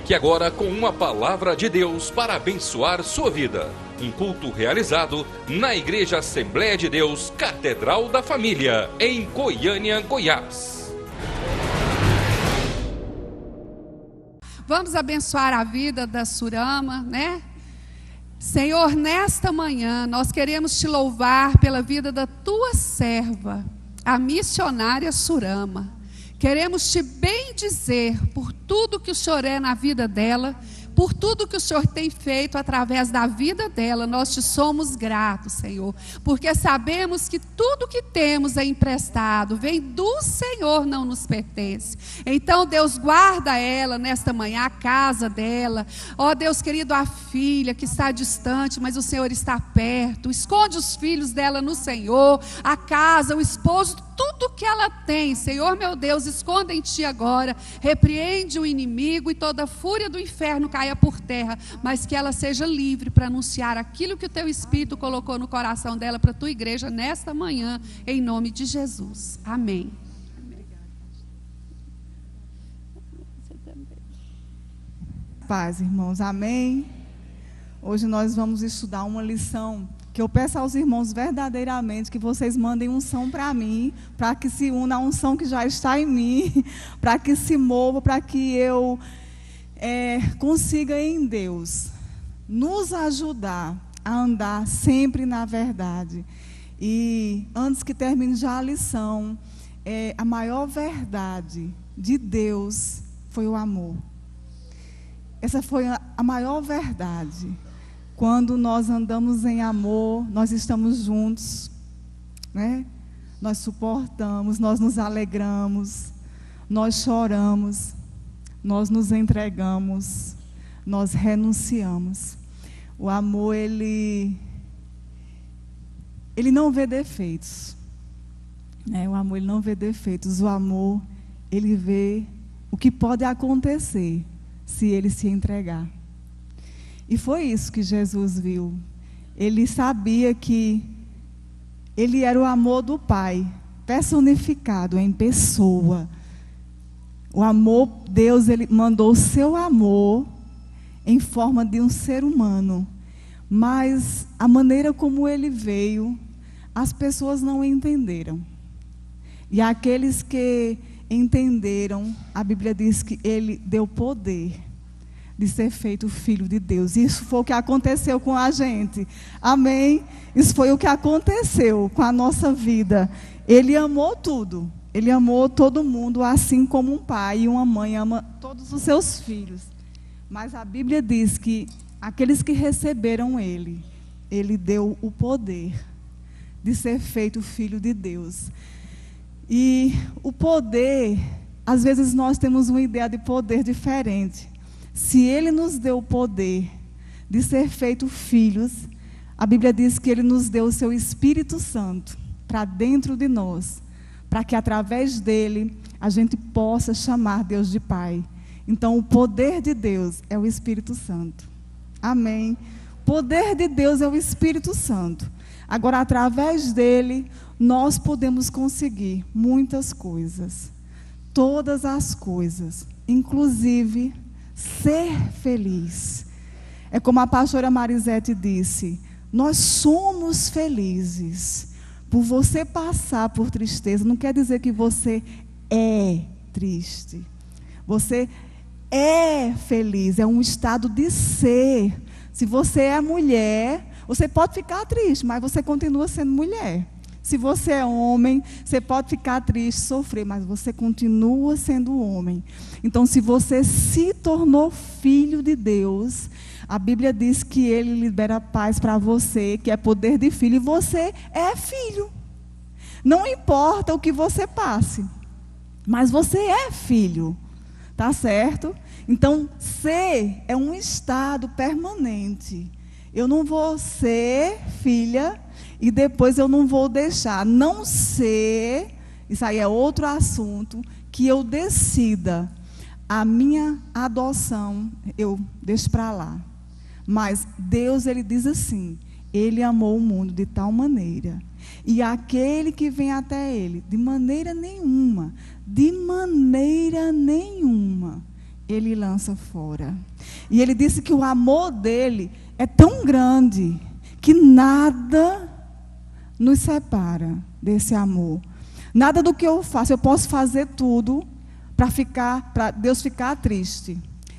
Fique agora com uma palavra de Deus para abençoar sua vida. Um culto realizado na Igreja Assembleia de Deus, Catedral da Família, em Goiânia, Goiás. Vamos abençoar a vida da Surama, né? Senhor, nesta manhã nós queremos te louvar pela vida da tua serva, a missionária Surama. Queremos te bendizer por tudo que o Senhor é na vida dela, por tudo que o Senhor tem feito através da vida dela. Nós te somos gratos, Senhor, porque sabemos que tudo que temos é emprestado, vem do Senhor, não nos pertence. Então, Deus, guarda ela nesta manhã, a casa dela. Ó Deus querido, a filha que está distante, mas o Senhor está perto. Esconde os filhos dela no Senhor, a casa, o esposo, tudo que ela tem, Senhor meu Deus, esconda em ti agora. Repreende o inimigo e toda a fúria do inferno caia por terra, mas que ela seja livre para anunciar aquilo que o teu Espírito colocou no coração dela para a tua igreja nesta manhã, em nome de Jesus. Amém. Paz, irmãos, amém. Hoje nós vamos estudar uma lição que eu peço aos irmãos verdadeiramente que vocês mandem unção para mim, para que se una a unção que já está em mim, para que se mova, para que eu consiga em Deus nos ajudar a andar sempre na verdade. E antes que termine já a lição, a maior verdade de Deus foi o amor. Essa foi a maior verdade. Quando nós andamos em amor, nós estamos juntos, né? Nós suportamos, nós nos alegramos, nós choramos, nós nos entregamos, nós renunciamos. O amor, ele não vê defeitos, né? O amor, ele não vê defeitos. O amor, ele vê o que pode acontecer se ele se entregar. E foi isso que Jesus viu. Ele sabia que ele era o amor do Pai, personificado em pessoa. O amor, Deus, ele mandou o seu amor em forma de um ser humano. Mas a maneira como ele veio, as pessoas não entenderam. E aqueles que entenderam, a Bíblia diz que ele deu poder de ser feito filho de Deus. Isso foi o que aconteceu com a gente. Amém? Isso foi o que aconteceu com a nossa vida. Ele amou tudo. Ele amou todo mundo, assim como um pai e uma mãe ama todos os seus filhos. Mas a Bíblia diz que aqueles que receberam ele deu o poder de ser feito filho de Deus. E o poder, às vezes nós temos uma ideia de poder diferente. Se ele nos deu o poder de ser feito filhos, a Bíblia diz que ele nos deu o seu Espírito Santo para dentro de nós, para que através dele a gente possa chamar Deus de Pai. Então o poder de Deus é o Espírito Santo. Amém? O poder de Deus é o Espírito Santo. Agora, através dele, nós podemos conseguir muitas coisas. Todas as coisas, inclusive ser feliz. É como a pastora Marisete disse, nós somos felizes. Por você passar por tristeza, não quer dizer que você é triste. Você é feliz, é um estado de ser. Se você é mulher, você pode ficar triste, mas você continua sendo mulher. Se você é homem, você pode ficar triste, sofrer, mas você continua sendo homem. Então, se você se tornou filho de Deus, a Bíblia diz que ele libera paz para você, que é poder de filho, e você é filho. Não importa o que você passe, mas você é filho, tá certo? Então, ser é um estado permanente. Eu não vou ser filha e depois eu não vou deixar não ser, isso aí é outro assunto, que eu decida a minha adoção, eu deixo para lá. Mas Deus, ele diz assim, ele amou o mundo de tal maneira, e aquele que vem até ele, de maneira nenhuma, ele lança fora. E ele disse que o amor dele é tão grande que nada nos separa desse amor. Nada do que eu faço, eu posso fazer tudo para Deus ficar triste.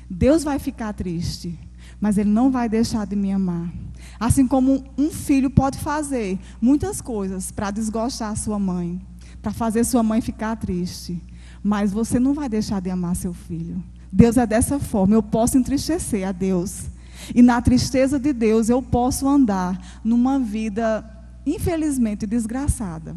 Deus vai ficar triste, mas Ele não vai deixar de me amar. Assim como um filho pode fazer muitas coisas para desgostar sua mãe, para fazer sua mãe ficar triste, mas você não vai deixar de amar seu filho. Deus é dessa forma, eu posso entristecer a Deus. E na tristeza de Deus eu posso andar numa vida, infelizmente, desgraçada.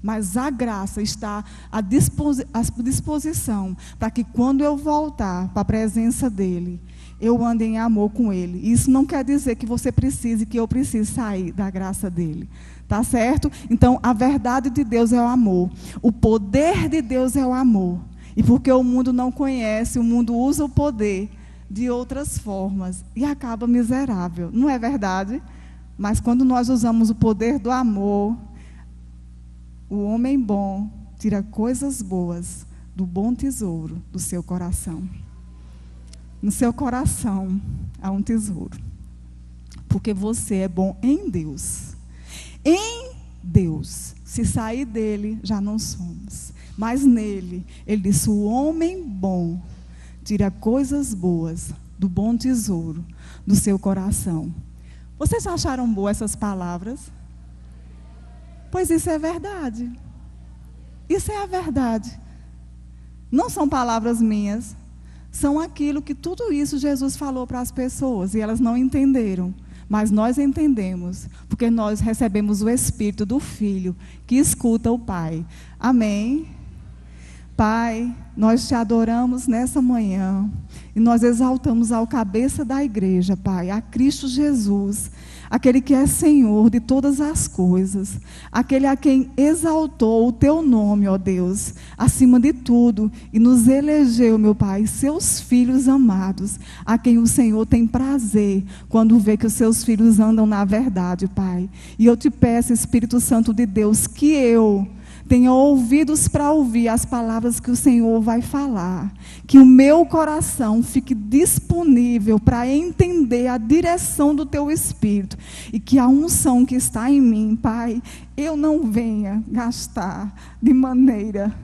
Mas a graça está à disposição para que quando eu voltar para a presença dEle, eu ande em amor com Ele. Isso não quer dizer que você precise, que eu precise sair da graça dEle. Tá certo? Então, a verdade de Deus é o amor. O poder de Deus é o amor. E porque o mundo não conhece, o mundo usa o poder de outras formas e acaba miserável. Não é verdade? Mas quando nós usamos o poder do amor, o homem bom tira coisas boas do bom tesouro do seu coração. No seu coração há um tesouro. Porque você é bom em Deus. Em Deus. Se sair dele, já não somos. Mas nele, ele disse, o homem bom tira coisas boas do bom tesouro do seu coração. Vocês acharam boas essas palavras? Pois isso é verdade. Isso é a verdade. Não são palavras minhas. São aquilo que tudo isso Jesus falou para as pessoas. E elas não entenderam. Mas nós entendemos. Porque nós recebemos o Espírito do Filho que escuta o Pai. Amém? Pai, nós te adoramos nessa manhã. E nós exaltamos ao cabeça da igreja, Pai, a Cristo Jesus. Aquele que é Senhor de todas as coisas, aquele a quem exaltou o teu nome, ó Deus, acima de tudo, e nos elegeu, meu Pai, seus filhos amados, a quem o Senhor tem prazer, quando vê que os seus filhos andam na verdade, Pai. E eu te peço, Espírito Santo de Deus, que eu tenha ouvidos para ouvir as palavras que o Senhor vai falar. Que o meu coração fique disponível para entender a direção do teu Espírito. E que a unção que está em mim, Pai, eu não venha gastar de maneira,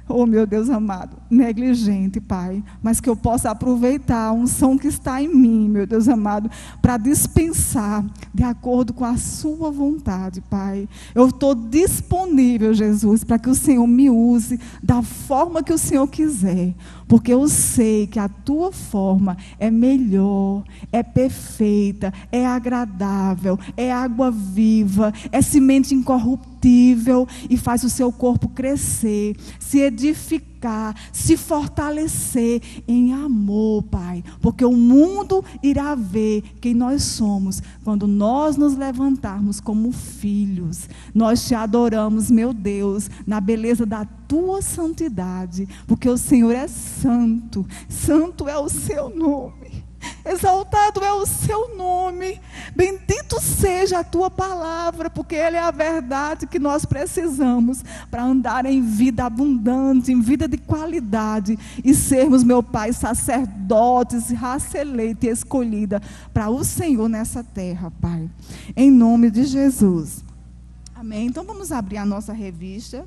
oh meu Deus amado, negligente, Pai, mas que eu possa aproveitar a unção que está em mim, meu Deus amado, para dispensar de acordo com a sua vontade, Pai. Eu estou disponível, Jesus, para que o Senhor me use da forma que o Senhor quiser, porque eu sei que a tua forma é melhor, é perfeita, é agradável, é água viva, é semente incorruptível e faz o seu corpo crescer, se edificar, se fortalecer em amor, Pai, porque o mundo irá ver quem nós somos quando nós nos levantarmos como filhos. Nós te adoramos, meu Deus, na beleza da tua santidade, porque o Senhor é santo, santo é o seu nome, exaltado é o seu nome, bendito seja a tua palavra, porque ela é a verdade que nós precisamos para andar em vida abundante, em vida de qualidade e sermos, meu Pai, sacerdotes, raça eleita e escolhida para o Senhor nessa terra, Pai, em nome de Jesus, amém. Então vamos abrir a nossa revista.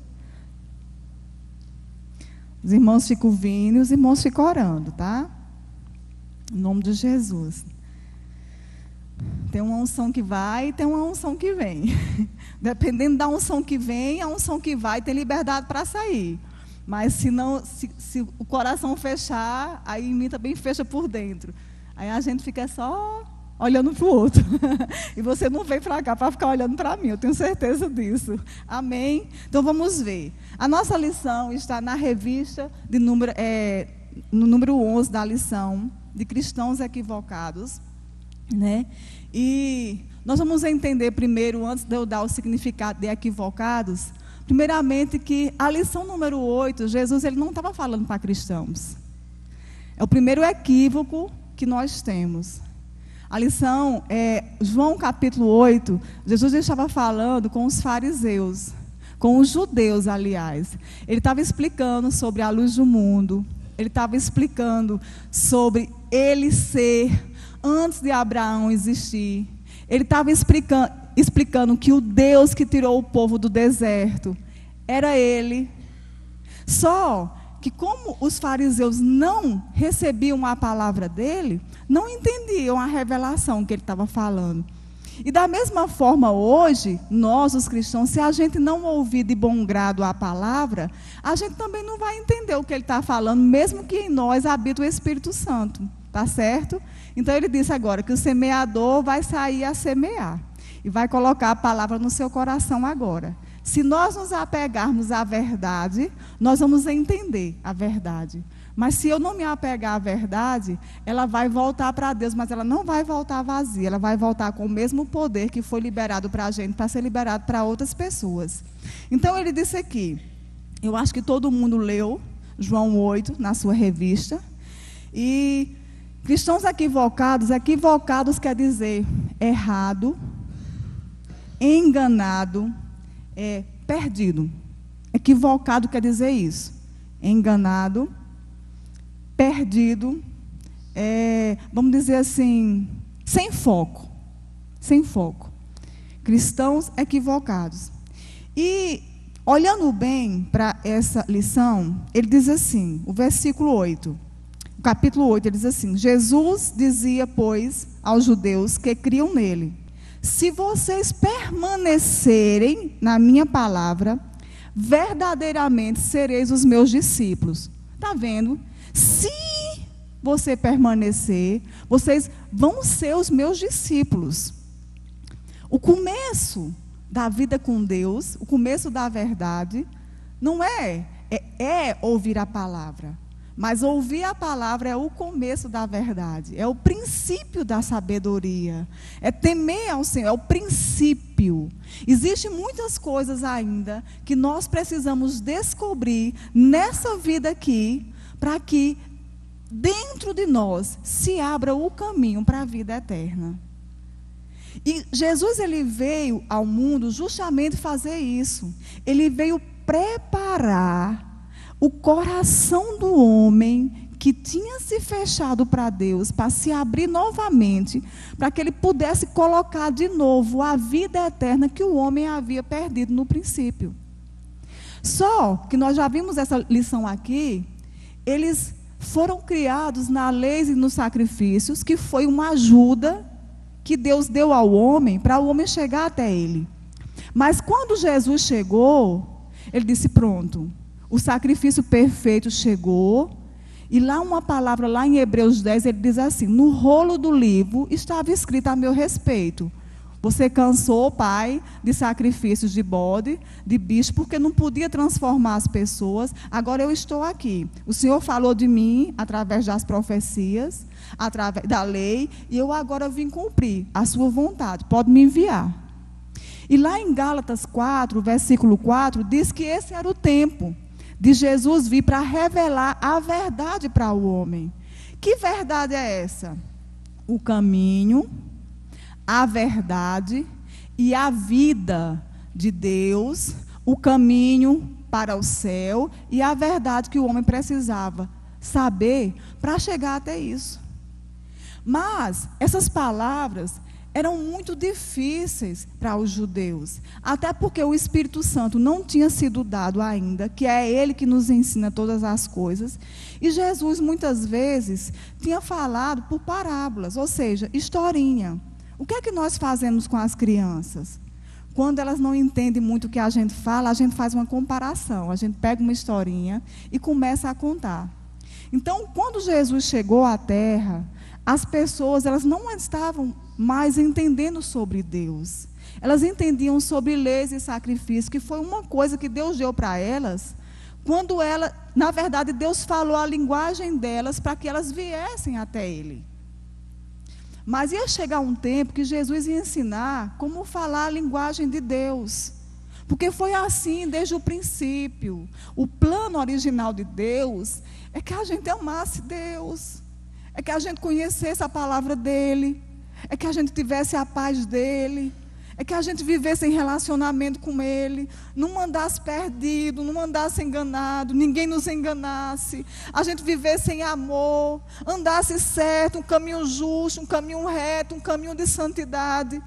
Os irmãos ficam vindo e os irmãos ficam orando, tá? Em nome de Jesus. Tem uma unção que vai e tem uma unção que vem. Dependendo da unção que vem, a unção que vai tem liberdade para sair. Mas se o coração fechar, aí em mim também fecha por dentro. Aí a gente fica só olhando para o outro. E você não veio para cá para ficar olhando para mim, eu tenho certeza disso. Amém? Então vamos ver. A nossa lição está na revista de no número 11 da lição de cristãos equivocados, né? E nós vamos entender primeiro, antes de eu dar o significado de equivocados, primeiramente que a lição número 8, Jesus ele não estava falando para cristãos. É o primeiro equívoco que nós temos. A lição João capítulo 8, Jesus estava falando com os fariseus, com os judeus, aliás. Ele estava explicando sobre a luz do mundo. ele estava explicando sobre ele ser antes de Abraão existir. Ele estava explicando que o Deus que tirou o povo do deserto era ele. Só que como os fariseus não recebiam a palavra dele, não entendiam a revelação que ele estava falando. E da mesma forma hoje, nós os cristãos, se a gente não ouvir de bom grado a palavra, a gente também não vai entender o que ele está falando, mesmo que em nós habite o Espírito Santo, tá certo? Então ele disse agora que o semeador vai sair a semear e vai colocar a palavra no seu coração agora. Se nós nos apegarmos à verdade, nós vamos entender a verdade. Mas se eu não me apegar à verdade, ela vai voltar para Deus, mas ela não vai voltar vazia, ela vai voltar com o mesmo poder que foi liberado para a gente, para ser liberado para outras pessoas. Então ele disse aqui, eu acho que todo mundo leu João 8 na sua revista, e cristãos equivocados quer dizer errado, enganado, perdido. Equivocado quer dizer isso, enganado, perdido, vamos dizer assim, sem foco. Cristãos equivocados. E, olhando bem para essa lição, ele diz assim, o versículo 8, o capítulo 8, ele diz assim, Jesus dizia, pois, aos judeus que criam nele, se vocês permanecerem na minha palavra, verdadeiramente sereis os meus discípulos. Está vendo? Se você permanecer, vocês vão ser os meus discípulos. O começo da vida com Deus, o começo da verdade, não é ouvir a palavra. Mas ouvir a palavra é o começo da verdade, é o princípio da sabedoria, é temer ao Senhor, é o princípio. Existem muitas coisas ainda que nós precisamos descobrir nessa vida aqui, para que dentro de nós se abra o caminho para a vida eterna. E Jesus, ele veio ao mundo justamente fazer isso. Ele veio preparar o coração do homem que tinha se fechado para Deus, para se abrir novamente, para que ele pudesse colocar de novo a vida eterna que o homem havia perdido no princípio. Só que nós já vimos essa lição aqui, eles foram criados na lei e nos sacrifícios, que foi uma ajuda que Deus deu ao homem, para o homem chegar até ele. Mas quando Jesus chegou, ele disse, pronto, o sacrifício perfeito chegou, e lá uma palavra, lá em Hebreus 10, ele diz assim, no rolo do livro estava escrito a meu respeito, você cansou, Pai, de sacrifícios de bode, de bicho, porque não podia transformar as pessoas. Agora eu estou aqui. O Senhor falou de mim através das profecias, através da lei, e eu agora vim cumprir a sua vontade. Pode me enviar. E lá em Gálatas 4, versículo 4, diz que esse era o tempo de Jesus vir para revelar a verdade para o homem. Que verdade é essa? O caminho, a verdade e a vida de Deus, o caminho para o céu e a verdade que o homem precisava saber para chegar até isso. Mas essas palavras eram muito difíceis para os judeus, até porque o Espírito Santo não tinha sido dado ainda, que é Ele que nos ensina todas as coisas, e Jesus muitas vezes tinha falado por parábolas, ou seja, historinha. O que é que nós fazemos com as crianças? Quando elas não entendem muito o que a gente fala, a gente faz uma comparação. A gente pega uma historinha e começa a contar. Então, quando Jesus chegou à Terra, as pessoas elas não estavam mais entendendo sobre Deus. Elas entendiam sobre leis e sacrifícios, que foi uma coisa que Deus deu para elas, quando na verdade, Deus falou a linguagem delas para que elas viessem até Ele. Mas ia chegar um tempo que Jesus ia ensinar como falar a linguagem de Deus. Porque foi assim desde o princípio. O plano original de Deus é que a gente amasse Deus. É que a gente conhecesse a palavra dEle. É que a gente tivesse a paz dEle. é que a gente vivesse em relacionamento com Ele, não andasse perdido, não andasse enganado, ninguém nos enganasse, a gente vivesse em amor, andasse certo, um caminho justo, um caminho reto, um caminho de santidade.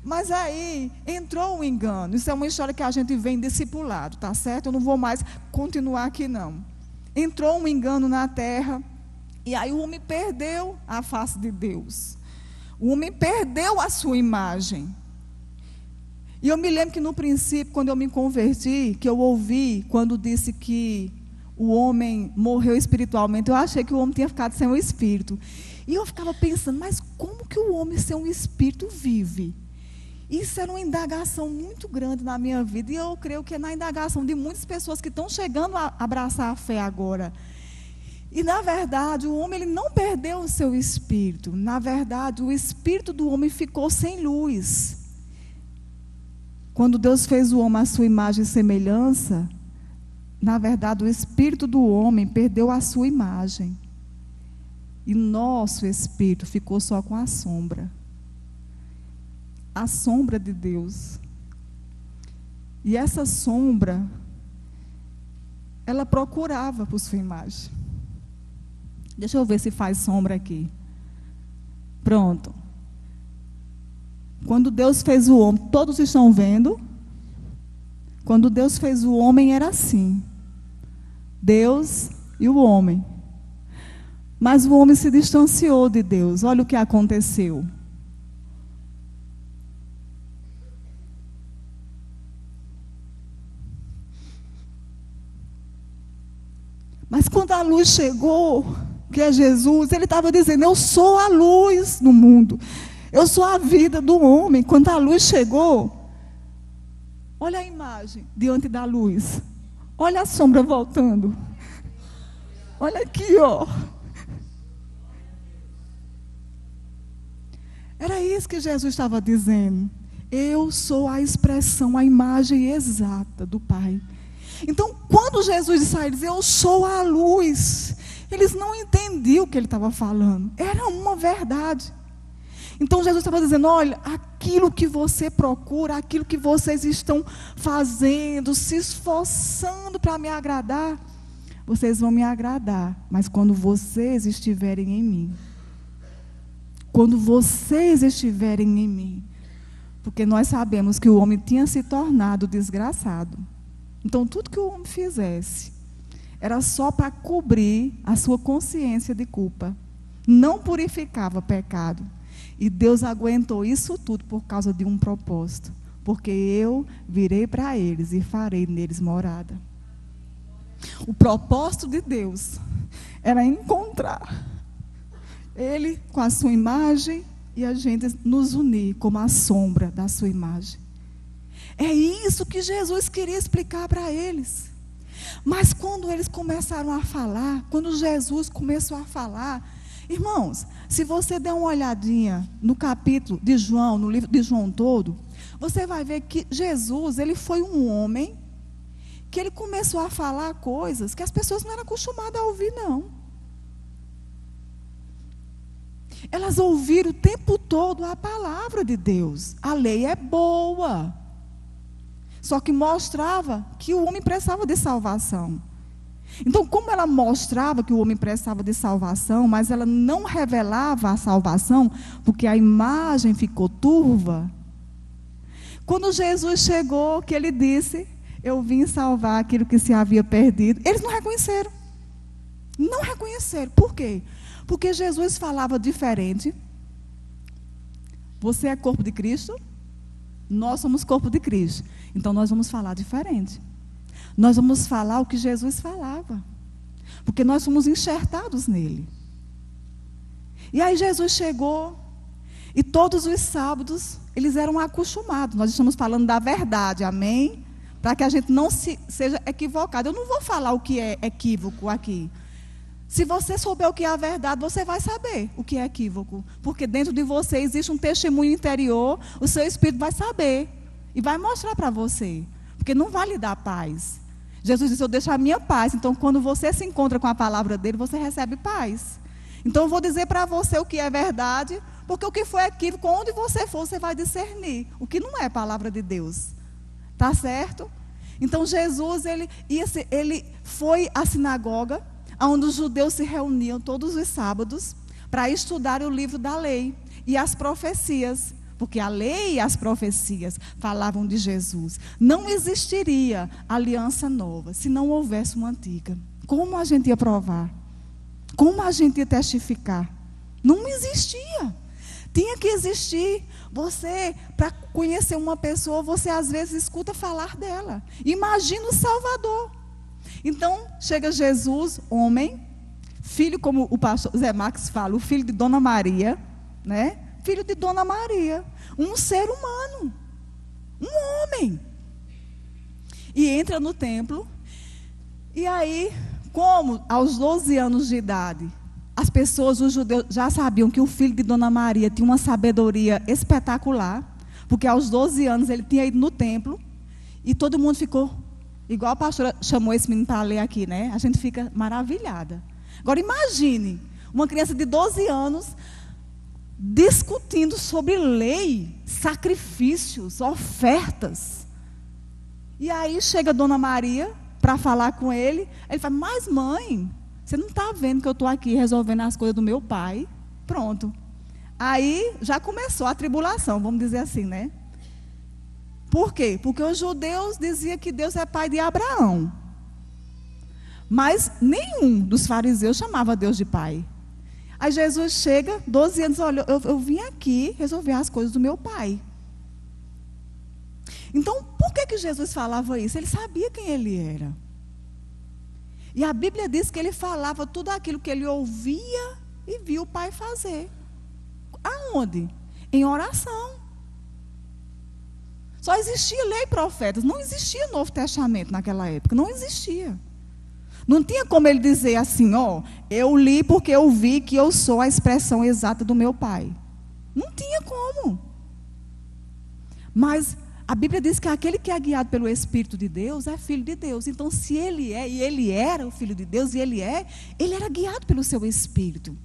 Mas aí entrou o engano. Isso é uma história que a gente vem discipulado, tá certo? Eu não vou mais continuar aqui não. Entrou um engano na terra, e aí o homem perdeu a face de Deus. O homem perdeu a sua imagem. E eu me lembro que no princípio, quando eu me converti, que eu ouvi quando disse que o homem morreu espiritualmente, eu achei que o homem tinha ficado sem o espírito. E eu ficava pensando, mas como que o homem sem um espírito vive? Isso era uma indagação muito grande na minha vida, e eu creio que é na indagação de muitas pessoas que estão chegando a abraçar a fé agora. E na verdade, o homem ele não perdeu o seu espírito. Na verdade, o espírito do homem ficou sem luz. Quando Deus fez o homem à sua imagem e semelhança, na verdade, o espírito do homem perdeu a sua imagem. E nosso espírito ficou só com a sombra de Deus. E essa sombra, ela procurava por sua imagem. Deixa eu ver se faz sombra aqui. Pronto. Quando Deus fez o homem, todos estão vendo? Quando Deus fez o homem era assim. Deus e o homem. Mas o homem se distanciou de Deus. Olha o que aconteceu. Mas quando a luz chegou, que é Jesus, ele estava dizendo, eu sou a luz do mundo. Eu sou a vida do homem. Quando a luz chegou, olha a imagem diante da luz. Olha a sombra voltando. Olha aqui, ó. Era isso que Jesus estava dizendo. Eu sou a expressão, a imagem exata do Pai. Então, quando Jesus disse a eles, eu sou a luz, eles não entendiam o que ele estava falando. Era uma verdade. Então, Jesus estava dizendo, olha, aquilo que você procura, aquilo que vocês estão fazendo, se esforçando para me agradar, vocês vão me agradar, mas quando vocês estiverem em mim. Quando vocês estiverem em mim. Porque nós sabemos que o homem tinha se tornado desgraçado. Então, tudo que o homem fizesse era só para cobrir a sua consciência de culpa. Não purificava pecado. E Deus aguentou isso tudo por causa de um propósito. Porque eu virei para eles e farei neles morada. O propósito de Deus era encontrar Ele com a sua imagem e a gente nos unir como a sombra da sua imagem. É isso que Jesus queria explicar para eles. Mas quando eles começaram a falar, quando Jesus começou a falar, irmãos, se você der uma olhadinha no capítulo de João, no livro de João todo, você vai ver que Jesus, ele foi um homem que ele começou a falar coisas que as pessoas não eram acostumadas a ouvir, não. Elas ouviram o tempo todo a palavra de Deus. A lei é boa. Só que mostrava que o homem precisava de salvação. Então, como ela mostrava que o homem precisava de salvação, mas ela não revelava a salvação, porque a imagem ficou turva. Quando Jesus chegou, que ele disse, eu vim salvar aquilo que se havia perdido, eles não reconheceram. Não reconheceram. Por quê? Porque Jesus falava diferente. Você é corpo de Cristo? Nós somos corpo de Cristo. Então nós vamos falar diferente. Nós vamos falar o que Jesus falava. Porque nós somos enxertados nele. E aí Jesus chegou. E todos os sábados, eles eram acostumados. Nós estamos falando da verdade, amém? Para que a gente não seja equivocado. Eu não vou falar o que é equívoco aqui. Se você souber o que é a verdade, você vai saber o que é equívoco. Porque dentro de você existe um testemunho interior, o seu espírito vai saber. E vai mostrar para você. Porque não vai lhe dar paz. Jesus disse, eu deixo a minha paz. Então, quando você se encontra com a palavra dele, você recebe paz. Então, eu vou dizer para você o que é verdade, Porque o que for equívoco, onde você for, você vai discernir o que não é palavra de Deus. Tá certo? Então Jesus, ele foi à sinagoga, onde os judeus se reuniam todos os sábados para estudar o livro da lei e as profecias. Porque a lei e as profecias falavam de Jesus. Não existiria aliança nova se não houvesse uma antiga. Como a gente ia provar? Como a gente ia testificar? Não existia. Tinha que existir. Você, para conhecer uma pessoa, você às vezes escuta falar dela. Imagina o Salvador. Então, chega Jesus, homem, filho, como o pastor Zé Max fala, o filho de Dona Maria, né? Filho de Dona Maria, um ser humano, um homem. E entra no templo, e aí, como aos 12 anos de idade, as pessoas, os judeus, já sabiam que o filho de Dona Maria tinha uma sabedoria espetacular, porque aos 12 anos ele tinha ido no templo, e todo mundo ficou, igual a pastora chamou esse menino para ler aqui, né? A gente fica maravilhada. Agora imagine, uma criança de 12 anos, discutindo sobre lei, sacrifícios, ofertas. E aí chega Dona Maria para falar com ele. Ele fala, mas mãe, você não está vendo que eu estou aqui resolvendo as coisas do meu pai? Pronto. Aí já começou a tribulação, vamos dizer assim, né? Por quê? Porque os judeus diziam que Deus é pai de Abraão. Mas nenhum dos fariseus chamava Deus de pai. Aí Jesus chega, 12 anos, olha, eu vim aqui resolver as coisas do meu pai. Então, por que Jesus falava isso? Ele sabia quem ele era. E a Bíblia diz que ele falava tudo aquilo que ele ouvia e via o pai fazer. Aonde? Em oração. Só existia lei e profetas, não existia Novo Testamento naquela época, não existia. Não tinha como ele dizer assim, ó, eu li porque eu vi que eu sou a expressão exata do meu pai. Não tinha como. Mas a Bíblia diz que aquele que é guiado pelo Espírito de Deus é filho de Deus. Então, se ele é, e ele era o filho de Deus, e ele era guiado pelo seu Espírito.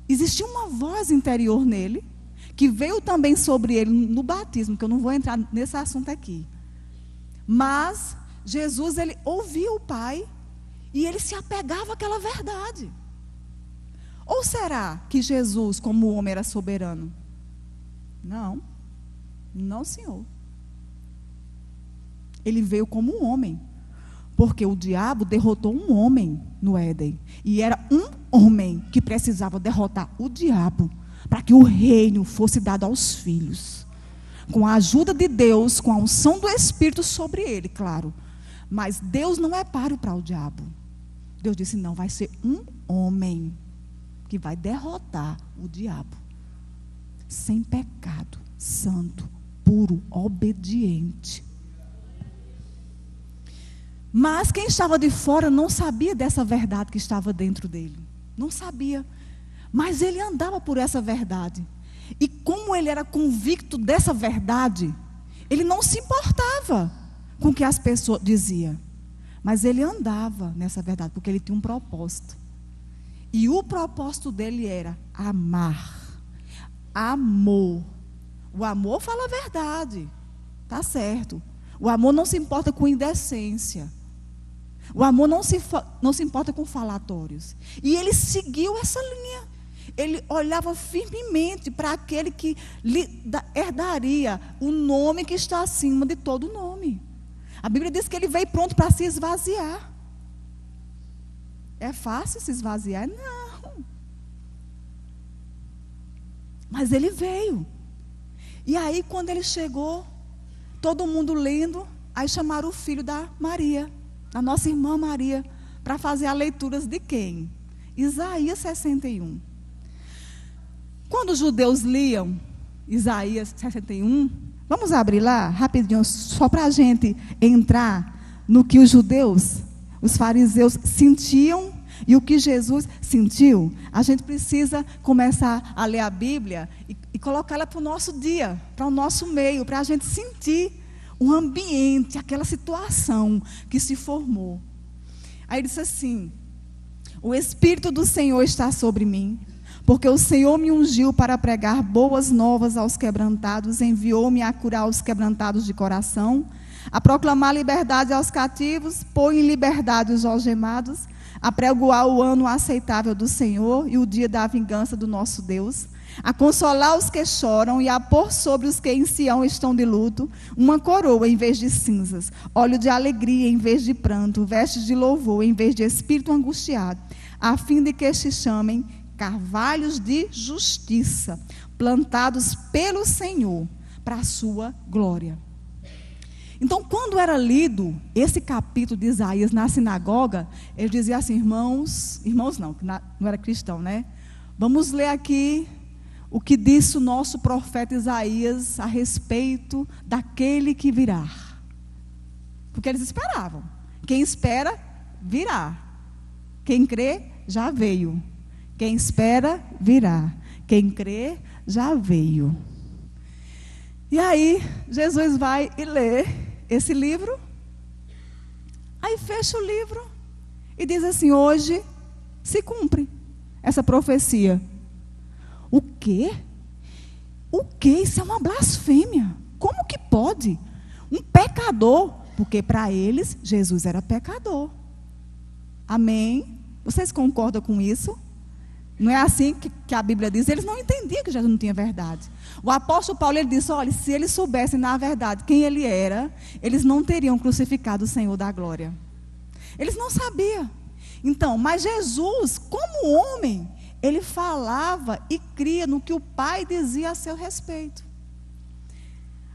Existia uma voz interior nele, que veio também sobre ele no batismo, que eu não vou entrar nesse assunto aqui. Mas Jesus, ele ouvia o Pai e ele se apegava àquela verdade. Ou será que Jesus, como homem, era soberano? Não. Não, senhor. Ele veio como um homem. Porque o diabo derrotou um homem no Éden. E era um homem que precisava derrotar o diabo para que o reino fosse dado aos filhos. Com a ajuda de Deus, com a unção do Espírito sobre ele, claro. Mas Deus não é páreo para o diabo. Deus disse, não, vai ser um homem que vai derrotar o diabo. Sem pecado, santo, puro, obediente. Mas quem estava de fora não sabia dessa verdade que estava dentro dele. Não sabia. Mas ele andava por essa verdade. E como ele era convicto dessa verdade, ele não se importava com o que as pessoas diziam. Mas ele andava nessa verdade, porque ele tinha um propósito. E o propósito dele era amar. Amor. O amor fala a verdade. Tá certo. O amor não se importa com indecência. O amor não se importa com falatórios. E ele seguiu essa linha. Ele olhava firmemente para aquele que lhe herdaria o nome que está acima de todo nome. A Bíblia diz que ele veio pronto para se esvaziar. É fácil se esvaziar? Não. Mas ele veio. E aí, quando ele chegou, todo mundo lendo, aí chamaram o filho da Maria, a nossa irmã Maria, para fazer as leituras de quem? Isaías 61. Quando os judeus liam Isaías 61, vamos abrir lá, rapidinho, só para a gente entrar no que os judeus, os fariseus sentiam e o que Jesus sentiu. A gente precisa começar a ler a Bíblia e colocá-la para o nosso dia, para o nosso meio, para a gente sentir o ambiente, aquela situação que se formou. Aí ele disse assim, o Espírito do Senhor está sobre mim, Porque o Senhor me ungiu para pregar boas novas aos quebrantados, enviou-me a curar os quebrantados de coração, a proclamar liberdade aos cativos, pôr em liberdade os algemados, a pregoar o ano aceitável do Senhor e o dia da vingança do nosso Deus, a consolar os que choram e a pôr sobre os que em Sião estão de luto uma coroa em vez de cinzas, óleo de alegria em vez de pranto, vestes de louvor em vez de espírito angustiado, a fim de que se chamem carvalhos de justiça, plantados pelo Senhor para a sua glória. Então, quando era lido esse capítulo de Isaías na sinagoga, ele dizia assim: irmãos não, que não era cristão, né? Vamos ler aqui o que disse o nosso profeta Isaías a respeito daquele que virá. Porque eles esperavam. Quem espera, virá. Quem crê, já veio. Quem espera, virá. Quem crê, já veio. E aí, Jesus vai e lê esse livro. Aí fecha o livro e diz assim: hoje se cumpre essa profecia. O quê? O quê? Isso é uma blasfêmia. Como que pode? Um pecador, porque para eles Jesus era pecador. Amém? Vocês concordam com isso? Não é assim que a Bíblia diz? Eles não entendiam que Jesus não tinha verdade. O apóstolo Paulo, ele disse: olha, se eles soubessem na verdade quem ele era, eles não teriam crucificado o Senhor da glória. Eles não sabiam. Então, mas Jesus, como homem, ele falava e cria no que o Pai dizia a seu respeito.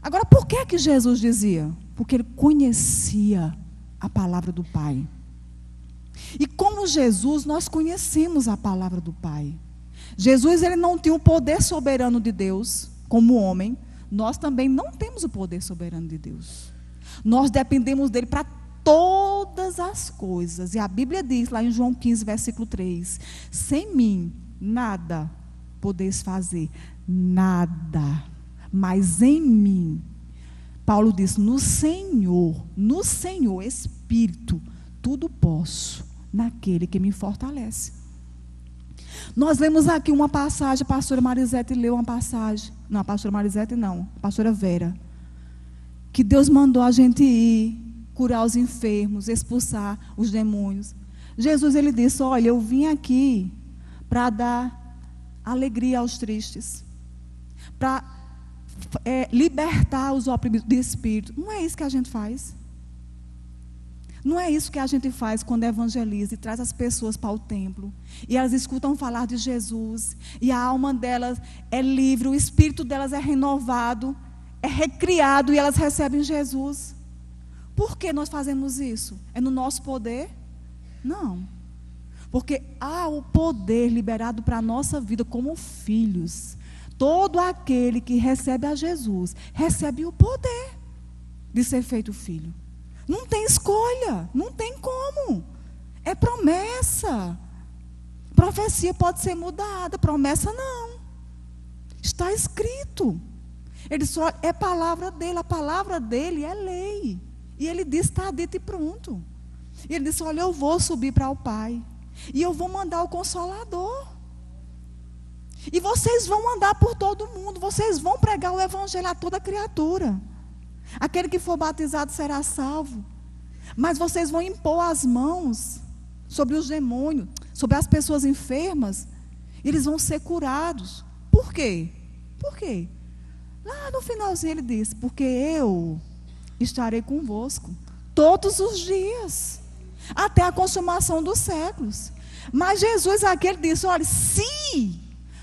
Agora, por que Jesus dizia? Porque ele conhecia a palavra do Pai. E como Jesus, nós conhecemos a palavra do Pai. Jesus, ele não tinha o poder soberano de Deus, como homem. Nós também não temos o poder soberano de Deus. Nós dependemos dele para todas as coisas. E a Bíblia diz, lá em João 15, versículo 3, sem mim, nada podeis fazer. Nada. Mas em mim, Paulo diz, no Senhor, Espírito, tudo posso, naquele que me fortalece. Nós lemos aqui uma passagem, a pastora Marisete leu uma passagem, não, a pastora Marisete não, a pastora Vera, que Deus mandou a gente ir, curar os enfermos, expulsar os demônios. Jesus, ele disse, olha, eu vim aqui para dar alegria aos tristes, para libertar os oprimidos de espírito. Não é isso que a gente faz. Não é isso que a gente faz quando evangeliza e traz as pessoas para o templo. E elas escutam falar de Jesus. E a alma delas é livre, o espírito delas é renovado, é recriado e elas recebem Jesus. Por que nós fazemos isso? É no nosso poder? Não. Porque há o poder liberado para a nossa vida como filhos. Todo aquele que recebe a Jesus, recebe o poder de ser feito filho. Não tem escolha, não tem como. É promessa. Profecia pode ser mudada, promessa não. Está escrito. Ele só é palavra dele, a palavra dele é lei. E ele diz, está dito e pronto. E ele disse, olha, eu vou subir para o Pai. E eu vou mandar o Consolador. E vocês vão andar por todo mundo, vocês vão pregar o Evangelho a toda criatura. Aquele que for batizado será salvo. Mas vocês vão impor as mãos sobre os demônios, sobre as pessoas enfermas, e eles vão ser curados. Por quê? Por quê? Lá no finalzinho ele diz, porque eu estarei convosco todos os dias, até a consumação dos séculos. Mas Jesus aqui, ele disse, olha, se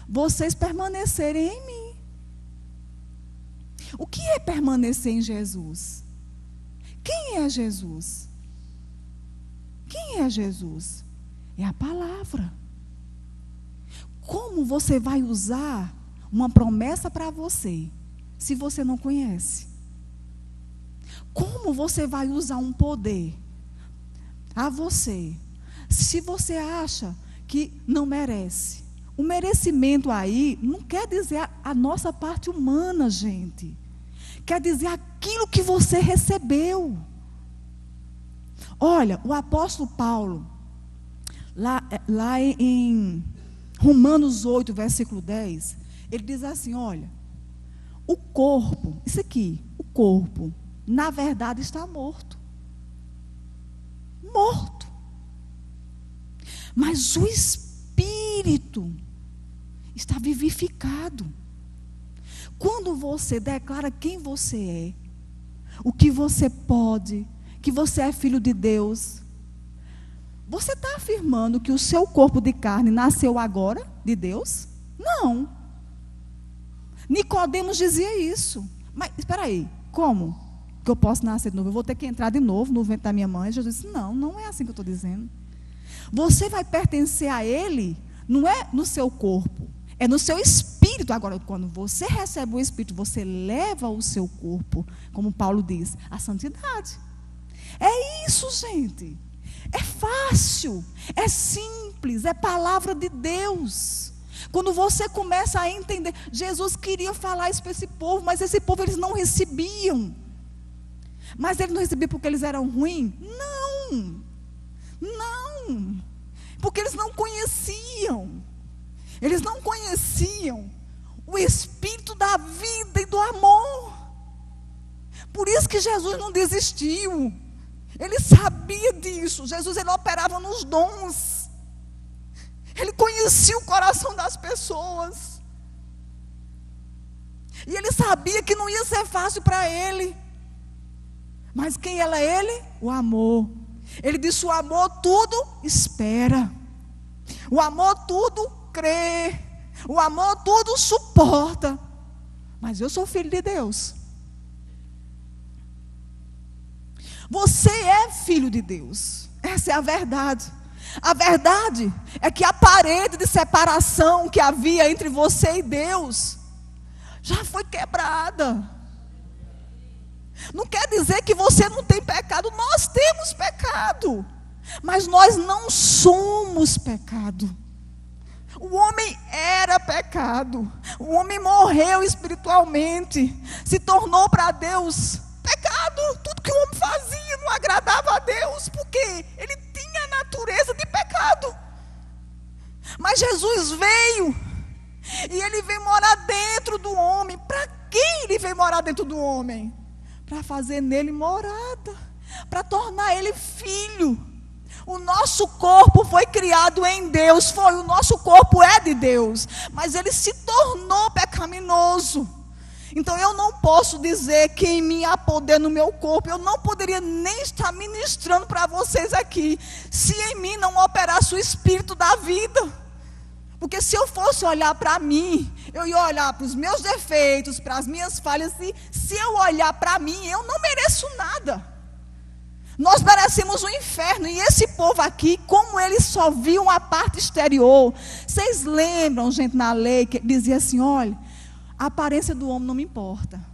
vocês permanecerem em mim. O que é permanecer em Jesus? Quem é Jesus? Quem é Jesus? É a palavra. Como você vai usar uma promessa para você, se você não conhece? Como você vai usar um poder a você, se você acha que não merece? O merecimento aí não quer dizer a nossa parte humana, gente. Quer dizer aquilo que você recebeu. Olha, o apóstolo Paulo, lá em Romanos 8, versículo 10, ele diz assim, olha, o corpo, isso aqui, o corpo, na verdade está morto. Morto. Mas o espírito está vivificado. Quando você declara quem você é, o que você pode, que você é filho de Deus, você está afirmando que o seu corpo de carne nasceu agora de Deus? Não. Nicodemos dizia isso. Mas espera aí, como que eu posso nascer de novo? Eu vou ter que entrar de novo no ventre da minha mãe? Jesus disse, não, não é assim que eu estou dizendo. Você vai pertencer a Ele, não é no seu corpo, é no seu espírito. Agora, quando você recebe o espírito, você leva o seu corpo, como Paulo diz, à santidade. É isso, gente. É fácil, é simples, é palavra de Deus. Quando você começa a entender, Jesus queria falar isso para esse povo, mas esse povo eles não recebiam. Mas eles não recebiam porque eles eram ruins? Não, não, porque eles não conheciam. Eles não conheciam o Espírito da vida e do amor. Por isso que Jesus não desistiu. Ele sabia disso. Jesus, ele operava nos dons. Ele conhecia o coração das pessoas. E ele sabia que não ia ser fácil para ele. Mas quem era ele? O amor. Ele disse, o amor tudo espera. O amor tudo crê. O amor tudo suporta. Mas eu sou filho de Deus. Você é filho de Deus. Essa é a verdade. A verdade é que a parede de separação que havia entre você e Deus já foi quebrada. Não quer dizer que você não tem pecado. Nós temos pecado, mas nós não somos pecado. O homem era pecado. O homem morreu espiritualmente, se tornou para Deus pecado. Tudo que o homem fazia não agradava a Deus, porque ele tinha a natureza de pecado. Mas Jesus veio, e ele veio morar dentro do homem. Para quem ele veio morar dentro do homem? Para fazer nele morada, para tornar ele filho. O nosso corpo foi criado em Deus, o nosso corpo é de Deus, mas ele se tornou pecaminoso. Então eu não posso dizer que em mim há poder no meu corpo. Eu não poderia nem estar ministrando para vocês aqui, se em mim não operasse o Espírito da vida. Porque se eu fosse olhar para mim, eu ia olhar para os meus defeitos, para as minhas falhas, e se eu olhar para mim, eu não mereço nada. Nós merecemos o inferno. E esse povo aqui, como eles só viam a parte exterior, vocês lembram, gente, na lei, que dizia assim, olha, a aparência do homem não me importa.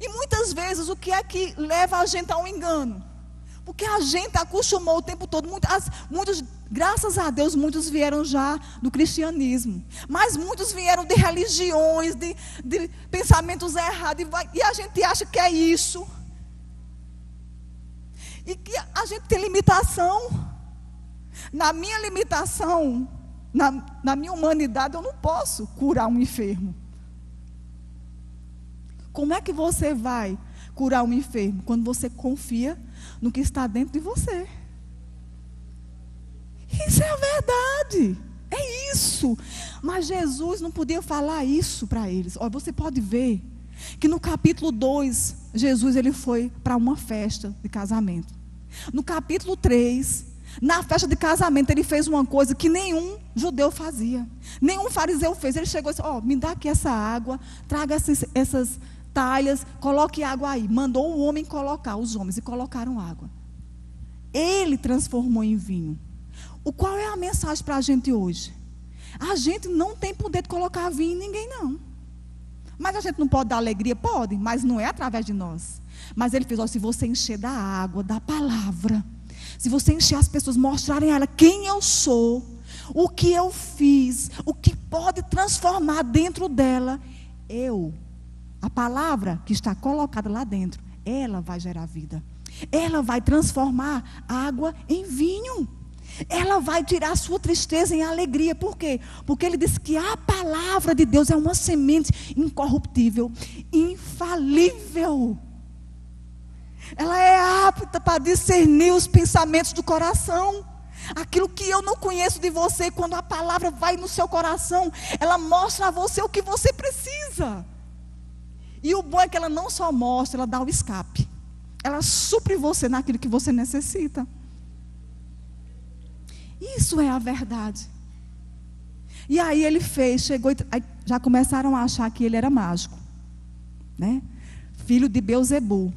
E muitas vezes o que é que leva a gente a um engano? Porque a gente acostumou o tempo todo, muitos, graças a Deus, muitos vieram já do cristianismo, mas muitos vieram de religiões, de pensamentos errados, e a gente acha que é isso, e que a gente tem limitação. Na minha limitação, na minha humanidade, eu não posso curar um enfermo. Como é que você vai curar um enfermo? Quando você confia no que está dentro de você. Isso é a verdade. É isso. Mas Jesus não podia falar isso para eles. Olha, você pode ver que no capítulo 2, Jesus ele foi para uma festa de casamento. No capítulo 3, na festa de casamento, ele fez uma coisa que nenhum judeu fazia. Nenhum fariseu fez. Ele chegou e disse, me dá aqui essa água, traga essas talhas, coloque água aí. Mandou o homem colocar, os homens, e colocaram água. Ele transformou em vinho. Qual é a mensagem para a gente hoje? A gente não tem poder de colocar vinho em ninguém, não. Mas a gente não pode dar alegria? Pode, mas não é através de nós. Mas ele fez, se você encher da água, da palavra, se você encher as pessoas, mostrarem a ela quem eu sou, o que eu fiz, o que pode transformar dentro dela, a palavra que está colocada lá dentro, ela vai gerar vida. Ela vai transformar água em vinho. Ela vai tirar a sua tristeza em alegria. Por quê? Porque ele diz que a palavra de Deus é uma semente incorruptível, infalível. Ela é apta para discernir os pensamentos do coração. Aquilo que eu não conheço de você, quando a palavra vai no seu coração, ela mostra a você o que você precisa. E o bom é que ela não só mostra, ela dá o escape. Ela supre você naquilo que você necessita. Isso é a verdade. E aí ele fez, chegou, já começaram a achar que ele era mágico, né? Filho de Beelzebul,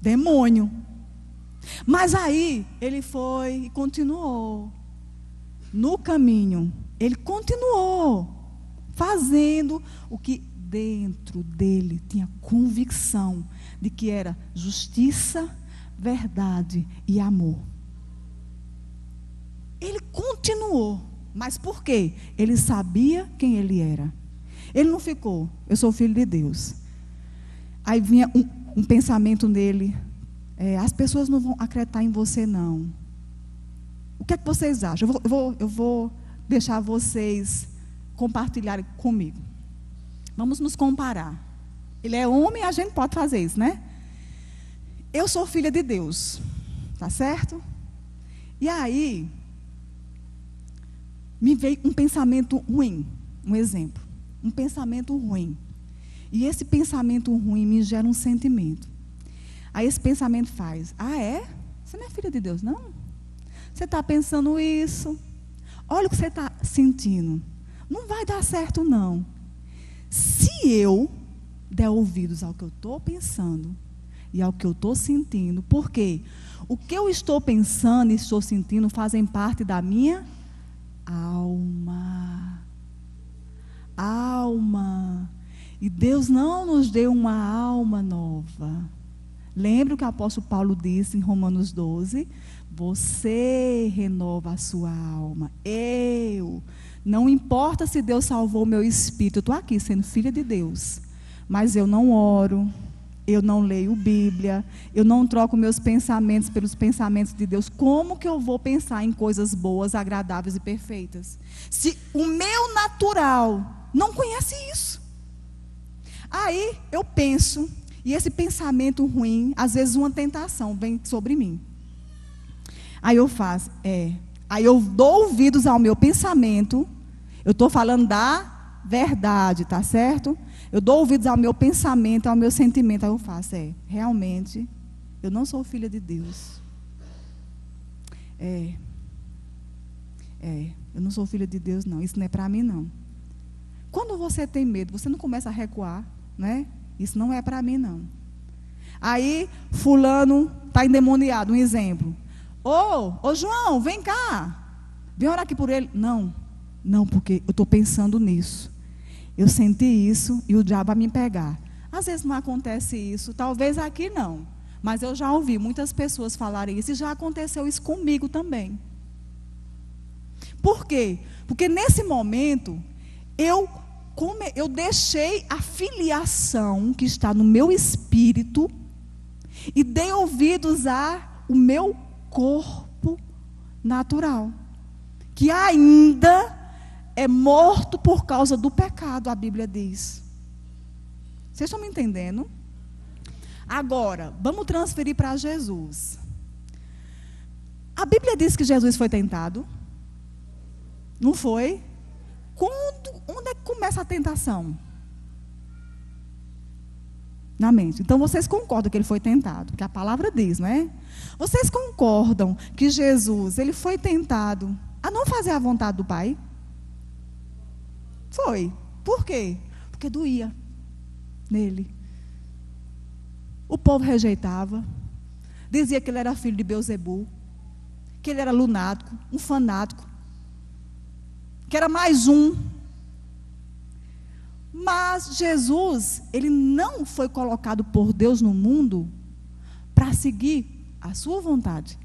demônio. Mas aí ele foi e continuou no caminho. Ele continuou fazendo o que dentro dele tinha convicção de que era justiça, verdade e amor. Ele continuou, mas por quê? Ele sabia quem ele era. Ele não ficou, eu sou filho de Deus. Aí vinha um pensamento nele, as pessoas não vão acreditar em você não. O que é que vocês acham? Eu vou deixar vocês compartilharem comigo. Vamos nos comparar. Ele é homem, a gente pode fazer isso, né? Eu sou filha de Deus, tá certo? E aí me veio um pensamento ruim, um exemplo, um pensamento ruim. E esse pensamento ruim me gera um sentimento. Aí esse pensamento faz, você não é filha de Deus, não? Você está pensando isso, olha o que você está sentindo, não vai dar certo não. Se eu der ouvidos ao que eu estou pensando e ao que eu estou sentindo, porque o que eu estou pensando e estou sentindo fazem parte da minha alma. E Deus não nos deu uma alma nova. Lembra o que o apóstolo Paulo disse em Romanos 12? Você renova a sua alma. Não importa se Deus salvou o meu espírito. Eu estou aqui sendo filha de Deus. Mas eu não oro. Eu não leio Bíblia, eu não troco meus pensamentos pelos pensamentos de Deus. Como que eu vou pensar em coisas boas, agradáveis e perfeitas? Se o meu natural não conhece isso. Aí eu penso, e esse pensamento ruim, às vezes uma tentação vem sobre mim. Aí eu faço, aí eu dou ouvidos ao meu pensamento, eu estou falando da verdade, tá certo? Eu dou ouvidos ao meu pensamento, ao meu sentimento. Aí eu faço, realmente, eu não sou filha de Deus. Eu não sou filha de Deus, não. Isso não é para mim, não. Quando você tem medo, você não começa a recuar, né? Isso não é para mim, não. Aí, fulano está endemoniado, um exemplo. Ô João, vem cá. Vem orar aqui por ele. Não, porque eu estou pensando nisso. Eu senti isso e o diabo vai me pegar. Às vezes não acontece isso, talvez aqui não. Mas eu já ouvi muitas pessoas falarem isso e já aconteceu isso comigo também. Por quê? Porque nesse momento, eu deixei a filiação que está no meu espírito e dei ouvidos ao meu corpo natural, que ainda é morto por causa do pecado, a Bíblia diz. Vocês estão me entendendo? Agora, vamos transferir para Jesus. A Bíblia diz que Jesus foi tentado. Não foi? Onde é que começa a tentação? Na mente. Então vocês concordam que ele foi tentado, porque a palavra diz, não é? Vocês concordam que Jesus, ele foi tentado a não fazer a vontade do Pai? Foi. Por quê? Porque doía nele. O povo rejeitava. Dizia que ele era filho de Beelzebul. Que ele era lunático, um fanático. Que era mais um. Mas Jesus, ele não foi colocado por Deus no mundo para seguir a sua vontade.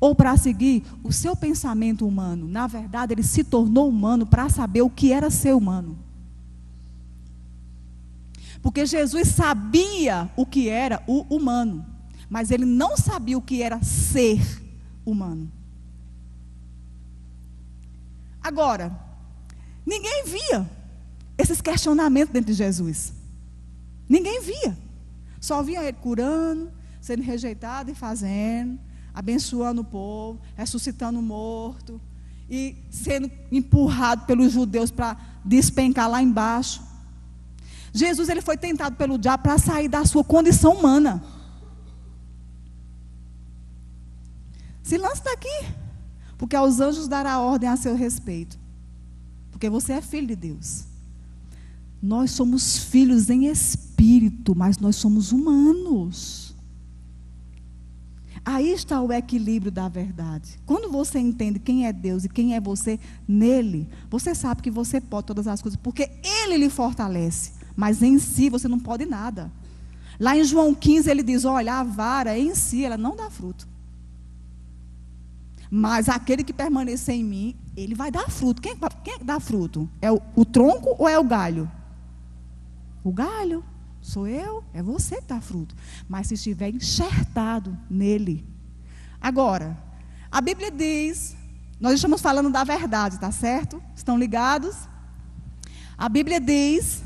Ou para seguir o seu pensamento humano. Na verdade, ele se tornou humano para saber o que era ser humano. Porque Jesus sabia o que era o humano, mas ele não sabia o que era ser humano. Agora, ninguém via esses questionamentos dentro de Jesus. Ninguém via. Só via ele curando, sendo rejeitado e fazendo, abençoando o povo, ressuscitando o morto, e sendo empurrado pelos judeus para despencar lá embaixo. Jesus, ele foi tentado pelo diabo para sair da sua condição humana. Se lance daqui, porque aos anjos dará ordem a seu respeito, porque você é filho de Deus. Nós somos filhos em espírito, mas nós somos humanos. Aí está o equilíbrio da verdade. Quando você entende quem é Deus e quem é você nele, você sabe que você pode todas as coisas, porque ele lhe fortalece, mas em si você não pode nada. Lá em João 15 ele diz, olha, a vara em si, ela não dá fruto. Mas aquele que permanecer em mim, ele vai dar fruto. Quem dá fruto? É o tronco ou é o galho? O galho. Sou eu, é você que dá fruto. Mas se estiver enxertado nele. Agora, a Bíblia diz, nós estamos falando da verdade, tá certo? Estão ligados? A Bíblia diz